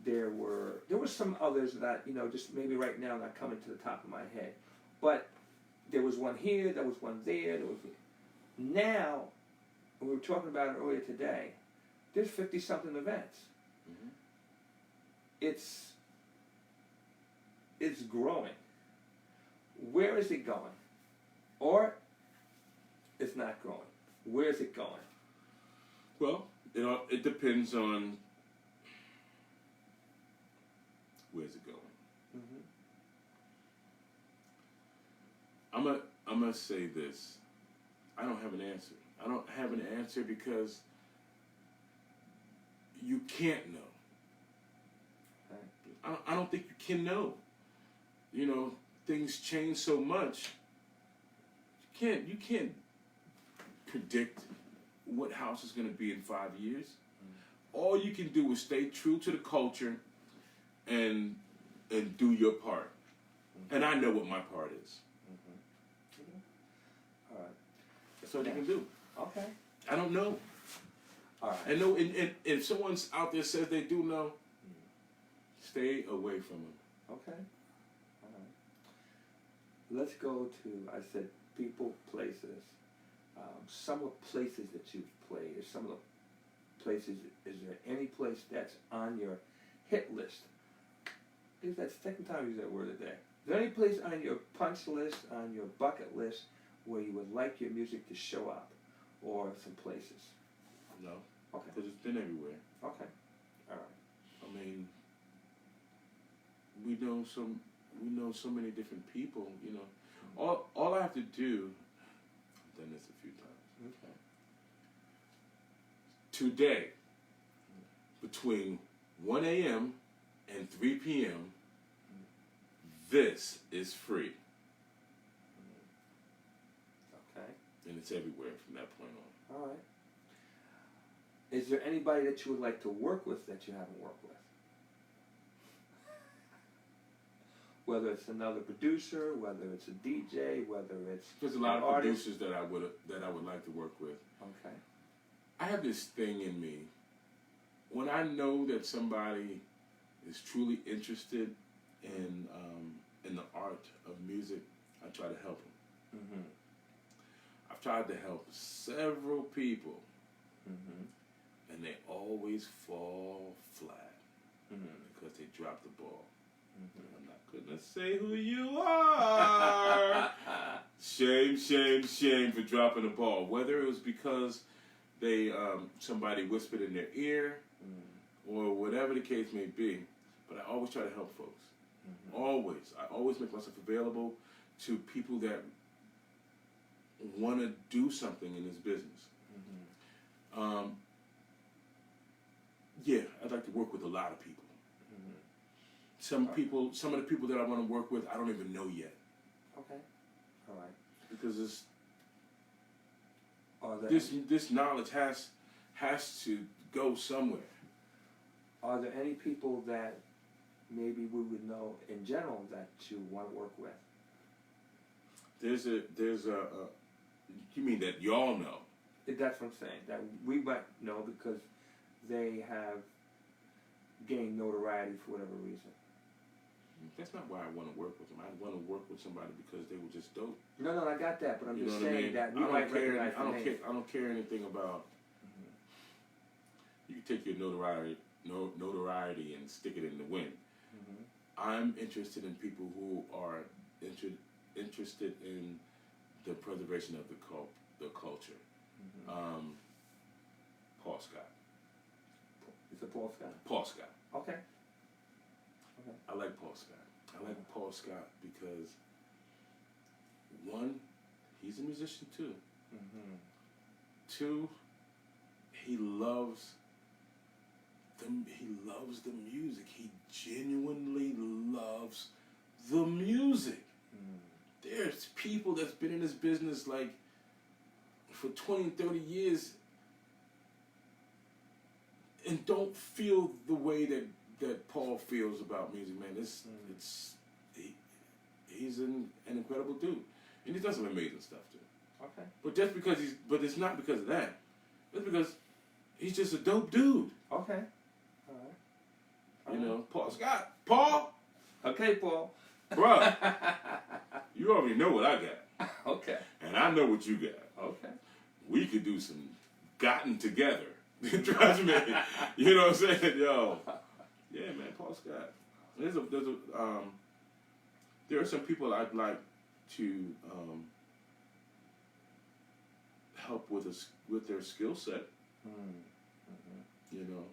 There were some others that just maybe right now not coming to the top of my head, but there was one here, there was one there. Now, we were talking about it earlier today. There's 50-something events. It's growing. Where is it going? Or it's not growing. Where is it going? Well, it depends on where's it going. I'm gonna say this. I don't have an answer. I don't have an answer because you can't know. I don't think you can know. Things change so much. You can't predict what house is going to be in 5 years. All you can do is stay true to the culture and do your part. And I know what my part is. All right. That's all you can do. Okay. I don't know. All right. And if someone's out there says they do know, stay away from them. Okay. All right. Let's go to, I said, people, places. Some of the places that you've played, or some of the places, is there any place that's on your hit list? use that second time I use that word today. Is there any place on your punch list, on your bucket list, where you would like your music to show up, or some places? No. Okay. Because it's been everywhere. Okay. All right. I mean, we know so many different people. You know, all I have to do. I've done this a few times. Okay. Today, between 1 a.m. and 3 p.m., this is free. Okay. And it's everywhere from that point on. All right. Is there anybody that you would like to work with that you haven't worked with? Whether it's another producer, whether it's a DJ, whether it's There's a lot of artist. producers that I would like to work with. Okay. I have this thing in me. When I know that somebody is truly interested in the art of music, I try to help them. Mm-hmm. I've tried to help several people, Mm-hmm. and they always fall flat Mm-hmm. because they drop the ball. Mm-hmm. I'm not gonna say who you are. Shame, shame, shame for dropping the ball. Whether it was because they somebody whispered in their ear, or whatever the case may be, but I always try to help folks. Mm-hmm. Always. I always make myself available to people that want to do something in this business. Mm-hmm. Yeah, I'd like to work with a lot of people. Mm-hmm. Some of the people that I want to work with, I don't even know yet. Okay. All right. Because Are there this knowledge has to go somewhere. Are there any people that maybe we would know in general that you want to work with? There's a you mean that y'all know? That's what I'm saying. That we might know because they have gained notoriety for whatever reason. That's not why I want to work with them. I want to work with somebody because they were just dope. No, I got that, but I'm You just know what I saying mean? that we I don't might care. recognize the name. I don't care anything about. You can take your notoriety and stick it in the wind. Mm-hmm. I'm interested in people who are interested in the preservation of the culture. Mm-hmm. Paul Scott. Is it Paul Scott? Paul Scott. Okay. I like Paul Scott. I like Paul Scott because, one, he's a musician too. Mm-hmm. Two, he loves the music. He genuinely loves the music. There's people that's been in this business like for 20, 30 years and don't feel the way that Paul feels about music, man. He's an incredible dude. And he does some amazing stuff too. Okay. But it's not because of that. It's because he's just a dope dude. Okay. All right. You know, Paul Scott. Paul? Okay, Paul. Bruh, you already know what I got. Okay. And I know what you got. Okay. We could do some gotten together. Trust me. You know what I'm saying? Yo. Yeah, man, Paul Scott. There are some people I'd like to help with their skill set. Mm-hmm. You know,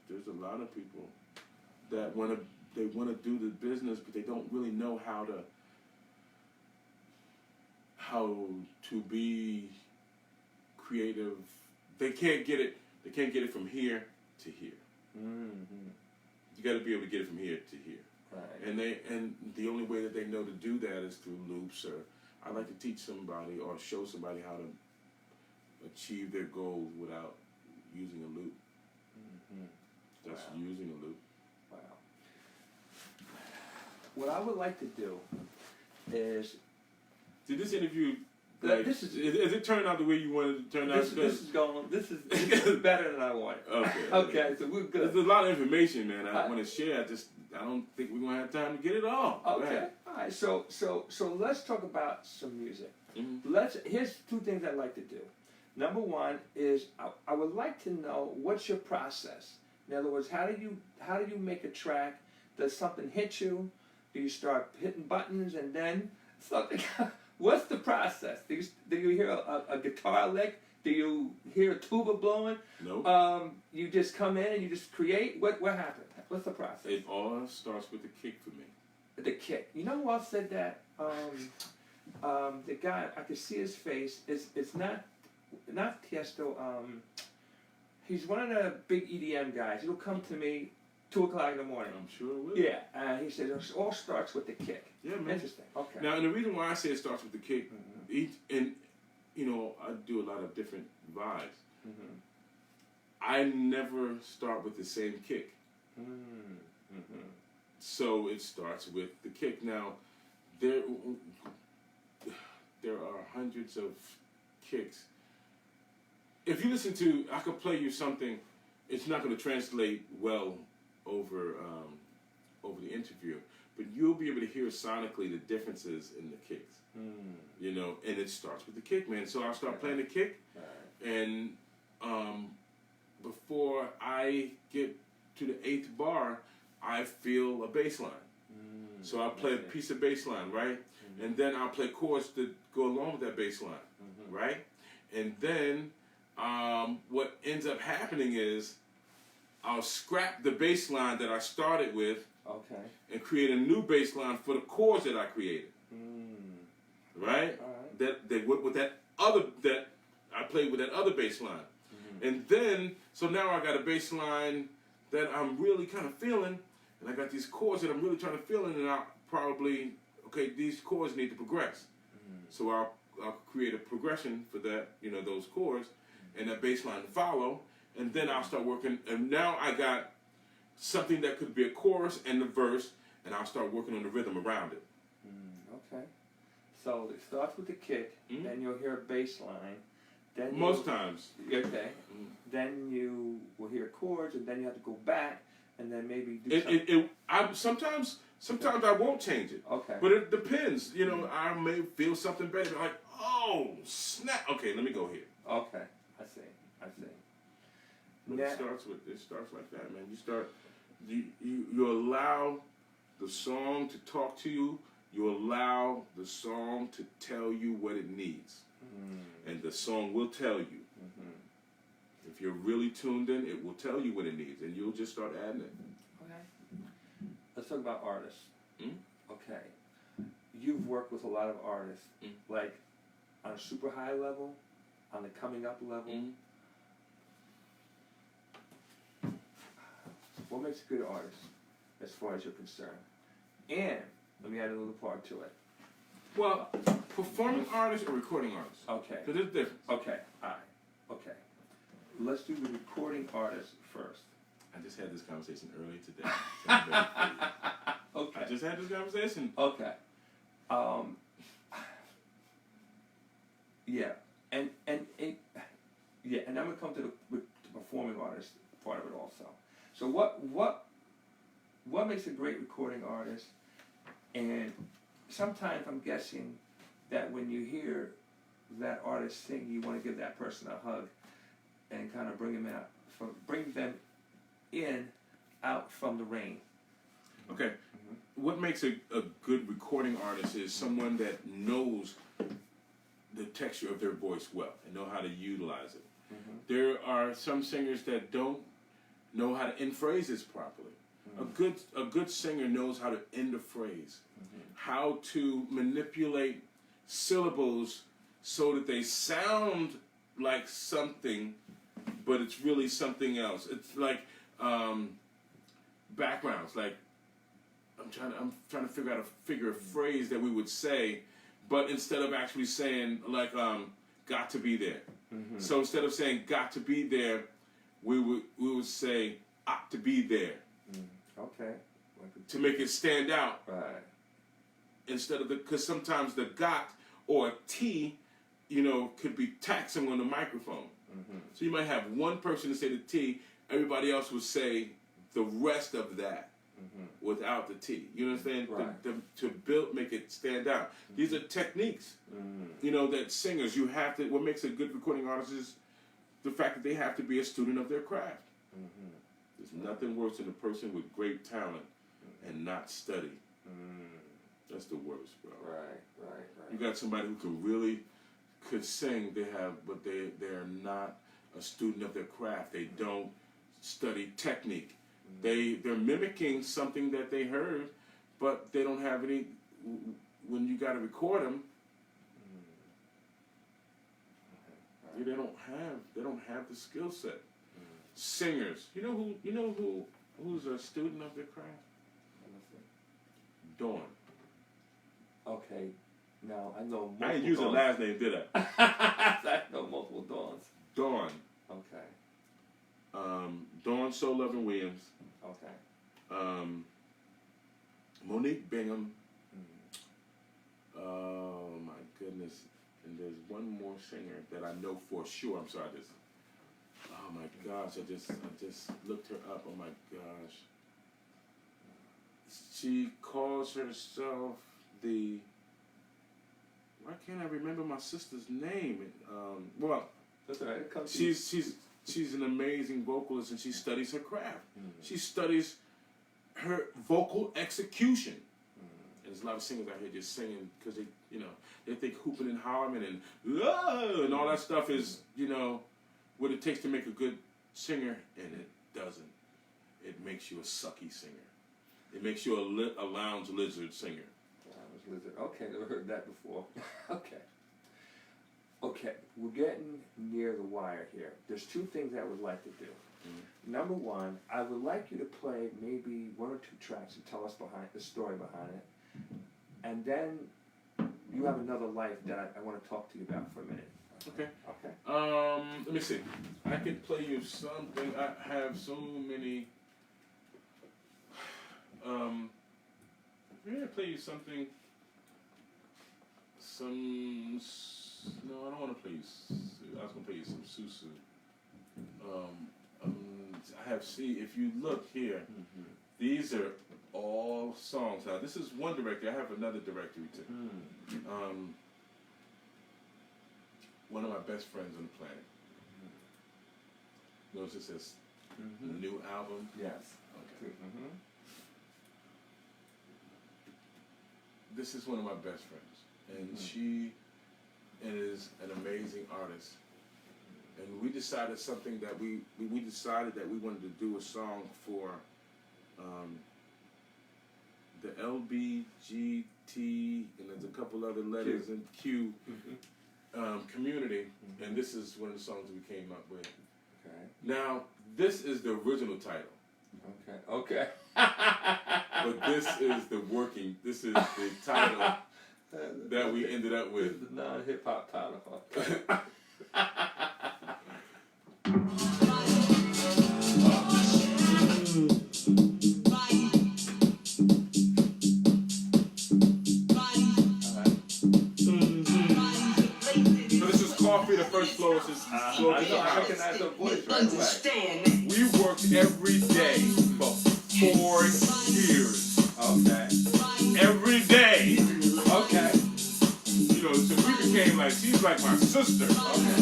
there's a lot of people that want to do the business, but they don't really know how to be creative. They can't get it. They can't get it from here to here. Mm-hmm. You got to be able to get it from here to here. Right. And the only way that they know to do that is through loops. Or I like to teach somebody or show somebody how to achieve their goals without using a loop. Mm-hmm. Just Wow. using a loop. Wow. What I would like to do is Did this interview? This is it turned out the way you wanted it to turn out? this is better than I wanted. Okay. Okay, so we're good. There's a lot of information, man. I want to share. I don't think we're gonna have time to get it all. Okay. All right. So let's talk about some music. Mm-hmm. Here's two things I'd like to do. Number one is I would like to know what's your process. In other words, how do you make a track does something hit you? Do you start hitting buttons and then something? What's the process? Do you hear a guitar lick? Do you hear a tuba blowing? No. You just come in and you just create? What happened? What's the process? It all starts with the kick for me. The kick. You know who else said that? The guy, I could see his face. It's not Tiesto. He's one of the big EDM guys. He'll come to me 2 o'clock in the morning. I'm sure it will. Yeah, he says it all starts with the kick. Yeah, man. Interesting. Okay. Now, and the reason why I say it starts with the kick, and you know, I do a lot of different vibes. Mm-hmm. I never start with the same kick. Mm-hmm. So it starts with the kick. Now, there are hundreds of kicks. If you listen to, I could play you something. It's not going to translate well over the interview, but you'll be able to hear sonically the differences in the kicks. You know, and it starts with the kick, man. So I'll start playing the kick, and before I get to the 8th bar, I feel a bass line. So I'll play a piece of bass line, right? And then I'll play chords that go along with that bass line, right? And then what ends up happening is I'll scrap the bass line that I started with, and create a new bass line for the chords that I created, right? That I played with that other bass line, and then so now I got a bass line that I'm really kind of feeling, and I got these chords that I'm really trying to feel in, and I'll probably these chords need to progress, so I'll create a progression for that, you know, those chords, and that bass line to follow. And then I'll start working, and now I got something that could be a chorus and the verse, and I'll start working on the rhythm around it. Okay. So it starts with the kick, then you'll hear a bass line. Then Most times. Okay. Then you will hear chords, and then you have to go back, and then maybe do something. Sometimes I won't change it. Okay. But it depends. You know, I may feel something better. Like, oh, snap. Okay, let me go here. Okay. I see. But it starts like that, man. You allow the song to talk to you. You allow the song to tell you what it needs, and the song will tell you. If you're really tuned in, it will tell you what it needs, and you'll just start adding it. Okay. Let's talk about artists. Okay. You've worked with a lot of artists, like on a super high level, on the coming up level. What makes a good artist, as far as you're concerned? And let me add a little part to it. Well, performing artists or recording artists? Okay. So there's a difference. Okay, all right. Okay. Let's do the recording artist first. I just had this conversation earlier today. Okay. I just had this conversation. Okay. Yeah. And I'm gonna come to the performing artist part of it also. So what makes a great recording artist? And sometimes I'm guessing that when you hear that artist sing, you want to give that person a hug and kind of bring them out from the rain. Okay. What makes a good recording artist is someone that knows the texture of their voice well and know how to utilize it. There are some singers that don't know how to end phrases properly. A good singer knows how to end a phrase, how to manipulate syllables so that they sound like something, but it's really something else. It's like backgrounds. Like I'm trying to figure out a phrase that we would say, but instead of actually saying like got to be there. So instead of saying got to be there, we would say ought to be there. Okay. To make it stand out. Right. Instead of because sometimes the got or a T, you know, could be taxing on the microphone. So you might have one person to say the T, everybody else would say the rest of that without the T. You understand? Right. To make it stand out. These are techniques, you know, that singers, you have to, what makes a good recording artist is the fact that they have to be a student of their craft. There's nothing worse than a person with great talent and not study. That's the worst, bro. Right. You got somebody who could sing, but they're not a student of their craft. They don't study technique. They're mimicking something that they heard, but they don't have any. When you got to record them, they don't have the skill set. Singers, you know who's a student of their craft? Dawn. Okay, now I know multiple I didn't use her last name, did I? I know multiple Dawns. Dawn. Okay. Dawn So Lovin' Williams. Okay. Monique Bingham. Oh my goodness. And there's one more singer that I know for sure. I'm sorry, oh my gosh, I just looked her up. Oh my gosh. She calls herself why can't I remember my sister's name? Well, that's all right. It comes she's an amazing vocalist, and she studies her craft. She studies her vocal execution. And there's a lot of singers out here just singing because they think hooping and hollering and all that stuff is what it takes to make a good singer, and it doesn't. It makes you a sucky singer. It makes you a lounge lizard singer. Lounge lizard. Okay, never heard that before. Okay, we're getting near the wire here. There's two things I would like to do. Number one, I would like you to play maybe one or two tracks and tell us the story behind it. And then you have another life that I want to talk to you about for a minute. Okay. Okay. Let me see. I can play you something. I have so many. I'm gonna play you something. No, I don't want to play you. I was gonna play you some Susu. I have. See, if you look here, these are all songs. Now, this is one directory. I have another directory too. One of my best friends on the planet. Notice it says new album. Yes. Okay. This is one of my best friends, and she is an amazing artist. And we decided something that we decided that we wanted to do a song for the LBGT, and there's a couple other letters in Q community, and this is one of the songs we came up with. Okay. Now, this is the original title. Okay. But this is the title that we ended up with. This is the non-hip-hop title. So this is Coffee, the first floor. I recognize the voice right away. We worked every day for 4 years. Okay. Every day. Okay. So we became like, she's like my sister. Okay.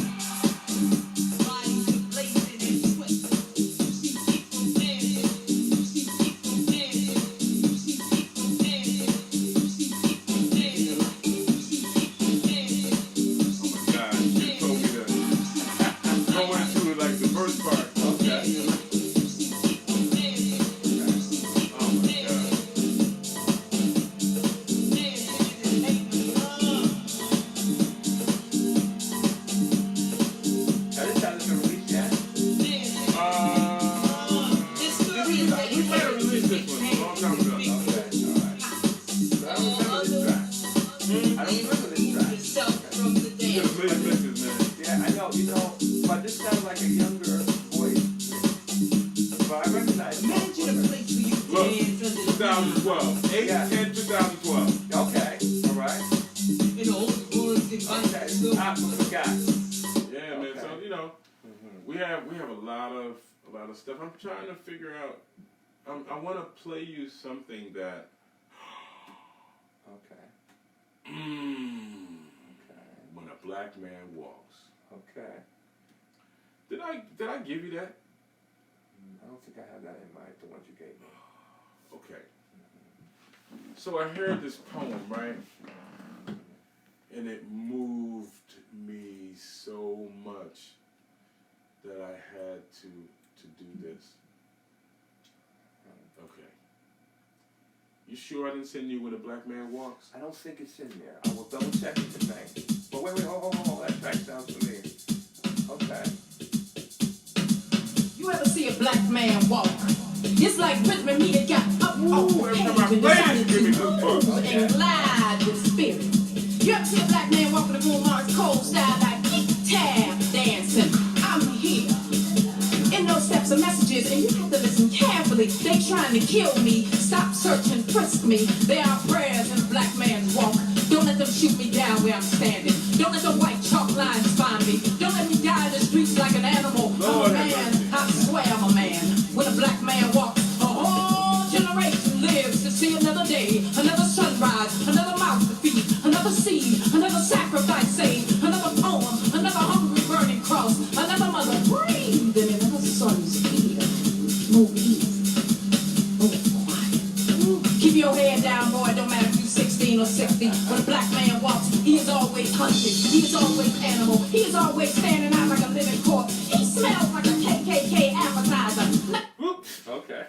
But this sounds like a younger voice. But I recognize Look, 2012. 8/10/2012. Okay, alright. Okay, I forgot. Yeah, man. So we have a lot of stuff. I'm trying to figure out. I want to play you something that. Okay. When a black man walks. Okay. Did I give you that? I don't think I have that in mind, the ones you gave me. Okay. So I heard this poem, right? And it moved me so much that I had to do this. Okay. You sure I didn't send you When a Black Man Walks? I don't think it's in there. I will double check it tonight. But wait, hold. That track sounds familiar. Okay. You ever see a black man walk? It's like rhythm and meter got up off the every page time I and play decided it, give me to goosebumps. move and glide with spirit. You ever see a black man walking the boom Mars cold style like tap dancing? I'm here. In those steps are messages, and you have to listen carefully. They trying to kill me. Stop, search, and frisk me. There are prayers in a black man's walk. Don't let them shoot me down where I'm standing. Don't let the white chalk lines find me. Don't let me die in the streets like an animal. Lord I'm a man. I swear I'm a man. When a black man walks, a whole generation lives to see another day, another sunrise, another mouth to feed, another seed, another sacrifice saved, another poem, another hungry burning cross, another mother breathed, and another son's ear. Move easy. Move quiet. Keep your head down, boy. Don't matter if you're 16 or 60. When a black man walks, he is always hunted. He is always animal. He is always standing out like a living corpse. He smells like a KKK appetizer. Okay.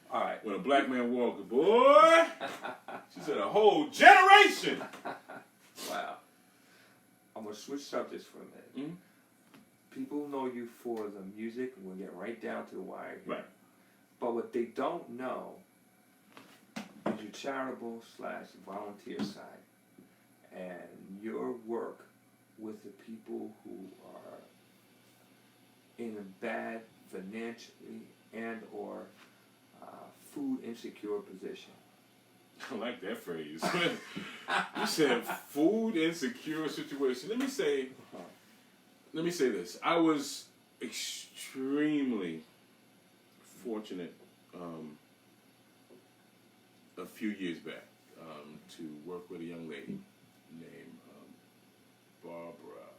All right. When a black man walks, boy, she said a whole generation. Wow. I'm going to switch subjects for a minute. Mhm. People know you for the music, and we'll get right down to the wire here. Right. But what they don't know is your charitable/volunteer side and your work with the people who are in a bad financially and or food insecure position. I like that phrase. You said food insecure situation. Let me say this. I was extremely fortunate a few years back to work with a young lady named Barbara.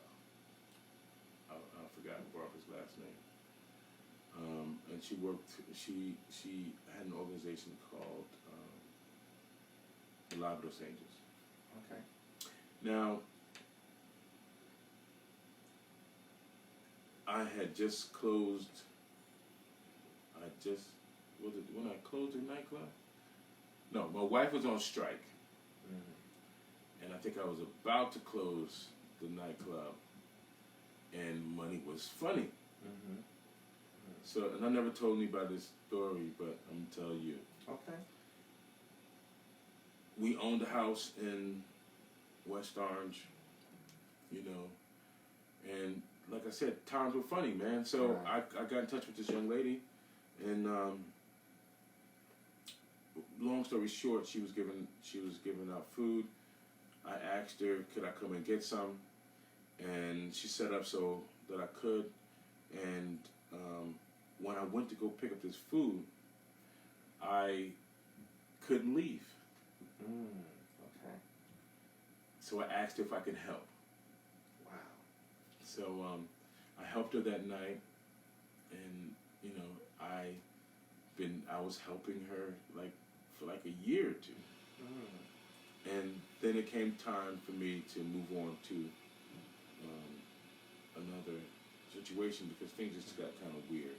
I forgot Barbara's last name. And she worked. She had an organization called the Los Angeles. Okay. Now, I had just closed. Was it when I closed the nightclub? No, my wife was on strike, and I think I was about to close the nightclub, and money was funny. So, and I never told anybody this story, but I'm gonna tell you. Okay. We owned a house in West Orange, you know, and like I said, times were funny, man. So I got in touch with this young lady, and long story short, she was giving out food. I asked her, could I come and get some, and she set up so that I could. And when I went to go pick up this food, I couldn't leave. Okay. So I asked her if I could help. Wow. So I helped her that night, and you know, I was helping her for a year or two, and then it came time for me to move on to another situation because things just got kind of weird.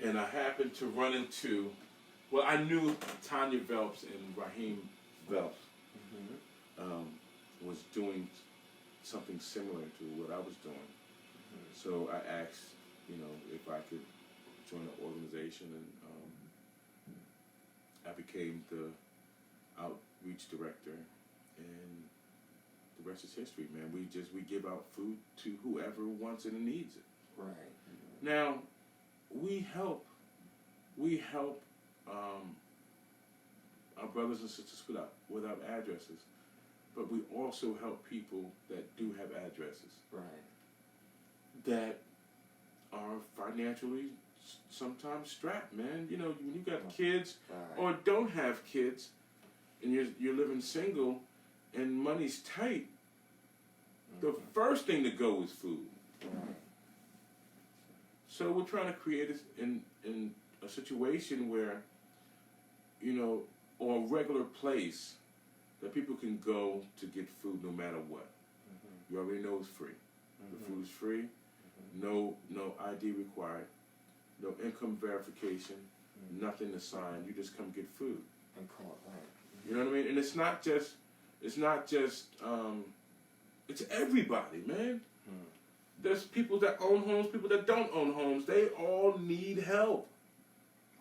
And I happened to run into, well, I knew Tanya Velps and Raheem Velps was doing something similar to what I was doing. So I asked, you know, if I could join the organization, and I became the outreach director, and the rest is history, man. We give out food to whoever wants it and needs it. Right. Now, we help our brothers and sisters without addresses, but we also help people that do have addresses. Right. That are financially sometimes strapped, man. You know, when you got kids or don't have kids, and you're living single, and money's tight, the first thing to go is food. Right. So we're trying to create in a situation where, you know, or a regular place that people can go to get food no matter what. You already know it's free. The food is free. No ID required. No income verification. Nothing to sign. You just come get food. And call it right. You know what I mean? And it's not just it's everybody, man. There's people that own homes, people that don't own homes. They all need help.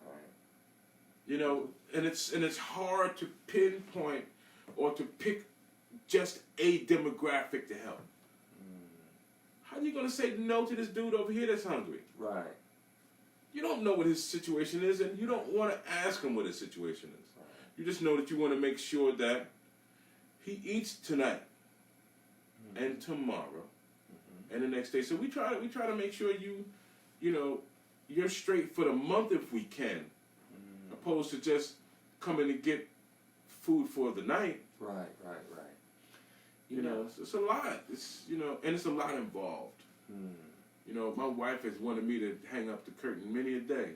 Right. You know, and it's hard to pinpoint or to pick just a demographic to help. How are you gonna say no to this dude over here that's hungry? Right. You don't know what his situation is, and you don't want to ask him what his situation is. Right. You just know that you want to make sure that he eats tonight and tomorrow and the next day. So we try to make sure you're straight for the month if we can, opposed to just coming to get food for the night. Right. You know, it's a lot. It's and it's a lot involved. You know, my wife has wanted me to hang up the curtain many a day.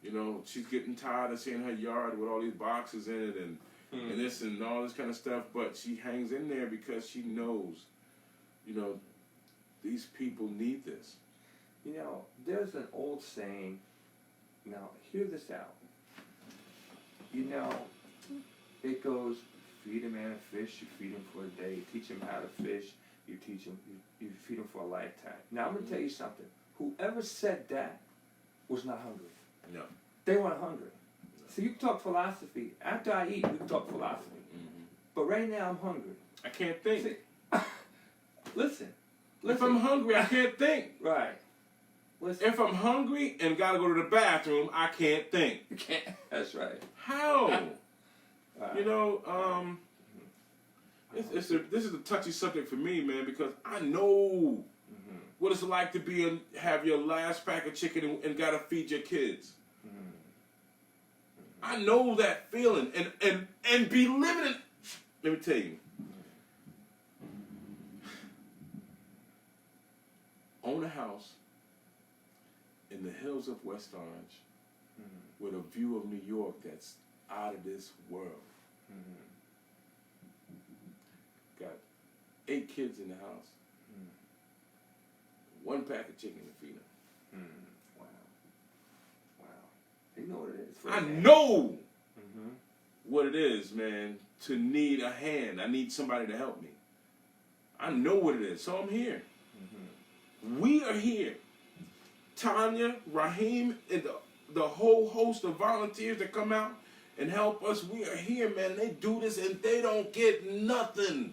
You know, she's getting tired of seeing her yard with all these boxes in it and this and all this kind of stuff, but she hangs in there because she knows, these people need this. You know, there's an old saying, now hear this out. You know, it goes, feed a man a fish, you feed him for a day, teach him how to fish, you teach him, you feed him for a lifetime. Now I'm going to tell you something. Whoever said that was not hungry. No. They weren't hungry. So you can talk philosophy. After I eat, we can talk philosophy. But right now I'm hungry. I can't think. See, listen. If I'm hungry, I can't think. Right. Listen. If I'm hungry and gotta go to the bathroom, I can't think. You can't. That's right. How? This is a touchy subject for me, man, because I know what it's like to have your last pack of chicken and gotta feed your kids. I know that feeling and be living it. Let me tell you. Own a house in the hills of West Orange with a view of New York that's out of this world. Got 8 kids in the house. 1 pack of chicken to feed them. Wow. You know what it is. I know what it is, man, to need a hand. I need somebody to help me. I know what it is, so I'm here. We are here. Tanya, Raheem, and the whole host of volunteers that come out and help us, we are here, man. And they do this and they don't get nothing.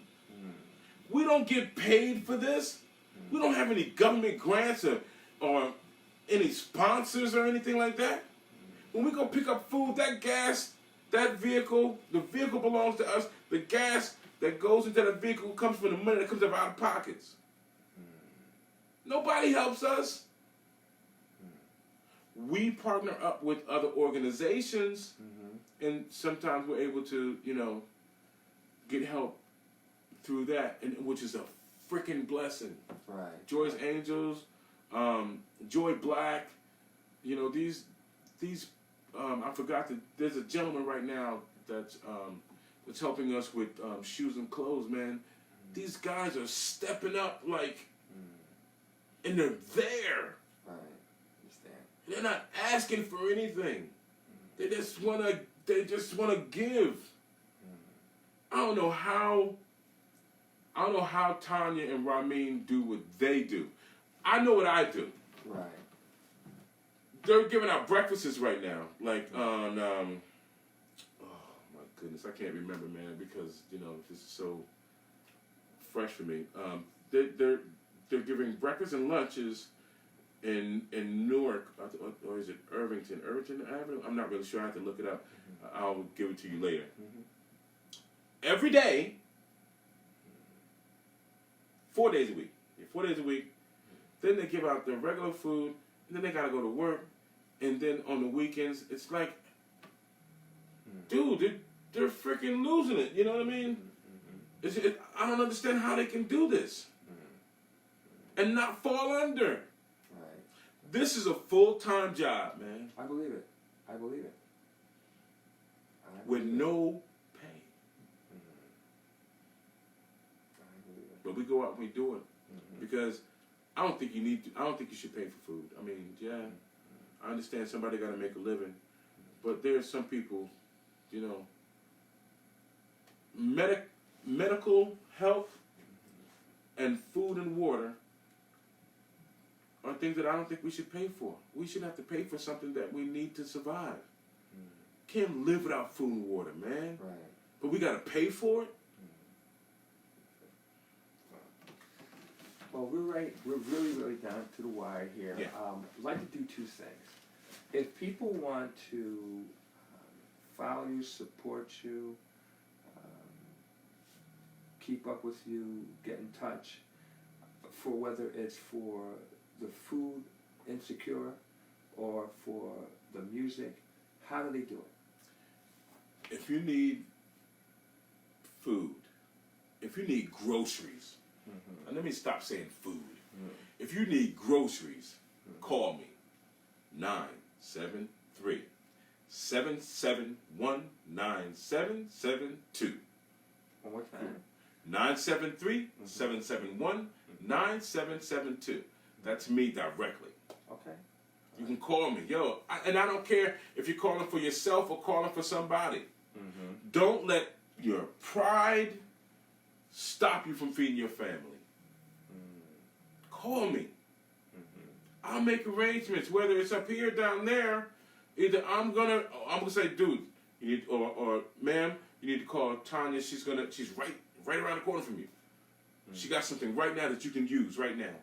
We don't get paid for this. We don't have any government grants or any sponsors or anything like that. When we go pick up food, the vehicle belongs to us. The gas that goes into the vehicle comes from the money that comes out of our pockets. Nobody helps us. We partner up with other organizations, and sometimes we're able to, get help through that, which is a freaking blessing. Right. Joy's Angels, Joy Black, these. I forgot that there's a gentleman right now that's helping us with shoes and clothes, man. These guys are stepping up and they're there. Right. Understand. They're not asking for anything. They just wanna give. I don't know how Tanya and Ramin do what they do. I know what I do. Right. They're giving out breakfasts right now, on oh my goodness, I can't remember, man, because this is so fresh for me. They're giving breakfast and lunches in Newark, or is it Irvington Avenue? I'm not really sure. I have to look it up. I'll give it to you later. Every day, 4 days a week. 4 days a week. Then they give out the regular food, and then they gotta go to work, and then on the weekends, it's like, dude, they're freaking losing it. You know what I mean? I don't understand how they can do this and not fall under. Right. This is a full-time job, man. I believe it. with no pay. But we go out and we do it because I don't think you should pay for food. I mean, yeah, I understand somebody got to make a living, but there are some people, you know, medical health and food and water are things that I don't think we should pay for. We shouldn't have to pay for something that we need to survive. Can't live without food and water, man. Right. But we got to pay for it. Well, we're really down to the wire here. Yeah. I'd like to do two things. If people want to follow you, support you, keep up with you, get in touch, for whether it's for the food insecure or for the music, how do they do it? If you need food, if you need groceries, and let me stop saying food. If you need groceries, call me. 973-771-9772. One more time. 973-771-9772. That's me directly. Okay. You can call me. And I don't care if you're calling for yourself or calling for somebody. Don't let your pride stop you from feeding your family. Call me. I'll make arrangements, whether it's up here or down there. Either I'm gonna say, dude, you need, or ma'am, you need to call Tanya. She's right around the corner from you. She got something right now that you can use right now.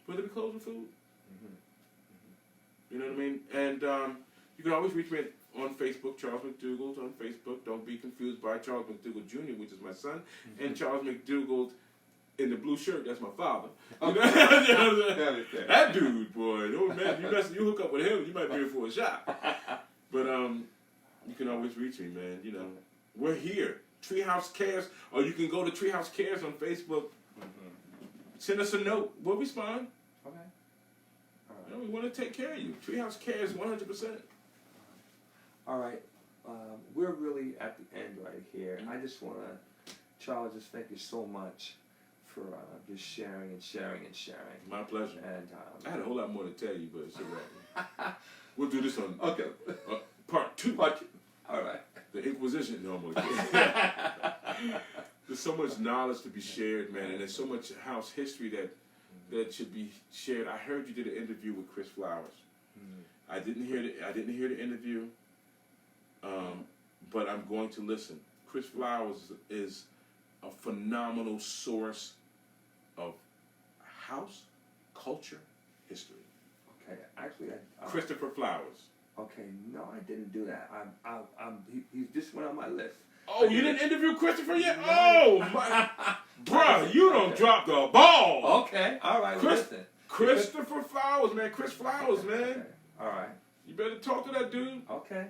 Whether we close with food. You know what I mean? And you can always reach me on Facebook, Charles McDougald on Facebook. Don't be confused by Charles McDougald Jr., which is my son, and Charles McDougald in the blue shirt, that's my father. You know? That dude, boy, oh man, you hook up with him, you might be in for a shot. But you can always reach me, man. You know, we're here. Treehouse Cares, or you can go to Treehouse Cares on Facebook. Send us a note. We'll respond. Okay. You know, we want to take care of you. Treehouse Cares 100%. All right. We're really at the end right here. I just want to, Charles, just thank you so much for just sharing and sharing and sharing. My pleasure. And I had a whole lot more to tell you, but it's all right. We'll do this on part two. Part two. All right. The Inquisition. No, I'm okay. There's so much knowledge to be shared, man, and there's so much house history that should be shared. I heard you did an interview with Chris Flowers. I didn't hear the interview, but I'm going to listen. Chris Flowers is a phenomenal source of house culture history. Okay. Actually, Christopher Flowers. Okay. No, I didn't do that. He just went on my list. Oh, you didn't interview Christopher yet? Oh, my. Bruh, you don't drop the ball. Okay. All right. Listen. Christopher Flowers, man. Chris Flowers, man. Okay. All right. You better talk to that dude. Okay.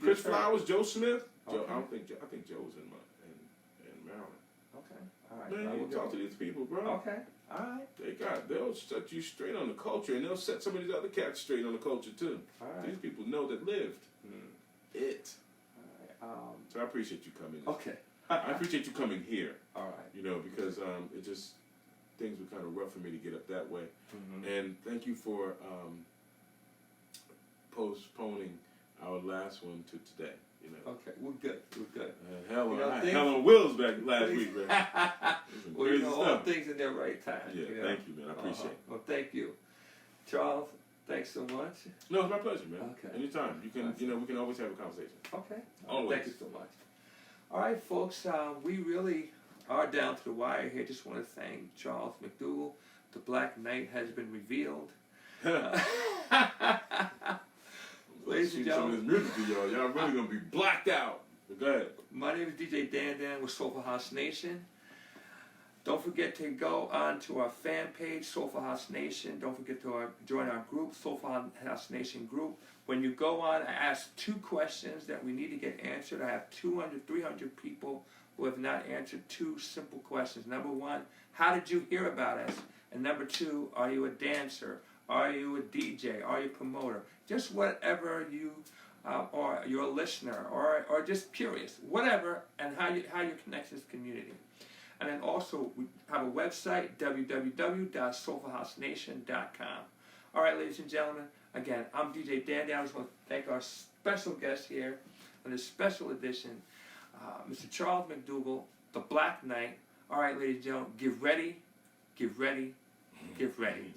Chris Flowers, Joe Smith. Okay. I think Joe's in Maryland. Okay. All right. Man, you talk to these people, bro. Okay. All right. They'll set you straight on the culture, and they'll set some of these other cats straight on the culture too. All right. These people know that lived it. All right. So I appreciate you coming. Okay. I appreciate you coming here. All right. You know, because it just things were kind of rough for me to get up that way. And thank you for postponing our last one to today. You know. Okay, we're good. Hell, You know, I had things- hell on wheels back last week, man. Some Well, crazy all stuff. things in their right time. Yeah, you know? thank you, man. I appreciate it. Well, thank you, Charles. Thanks so much. No, it's my pleasure, man. Okay. Anytime. You can, we can always have a conversation. Okay. Always. Thank you so much. All right, folks. We really are down to the wire here. Just want to thank Charles McDougald. The Black Knight has been revealed. Ladies and Shoot some of gentlemen, this music to y'all. Y'all really gonna be blacked out. But go ahead. my name is DJ DanDan with Soulful House Nation. Don't forget to go on to our fan page, Soulful House Nation. Don't forget to join our group, Soulful House Nation group. When you go on, I ask 2 questions that we need to get answered. I have 200, 300 people who have not answered 2 simple questions. Number 1, how did you hear about us? And number 2, are you a dancer? Are you a DJ? Are you a promoter? Just whatever you or you're a listener, or just curious, whatever, and how you connect to this community. And then also we have a website, www.soulfulhousenation.com. All right, ladies and gentlemen, again, I'm DJ DanDan. I just want to thank our special guest here on this special edition, Mr. Charles McDougald, the Black Knight. All right, ladies and gentlemen, get ready, get ready, get ready.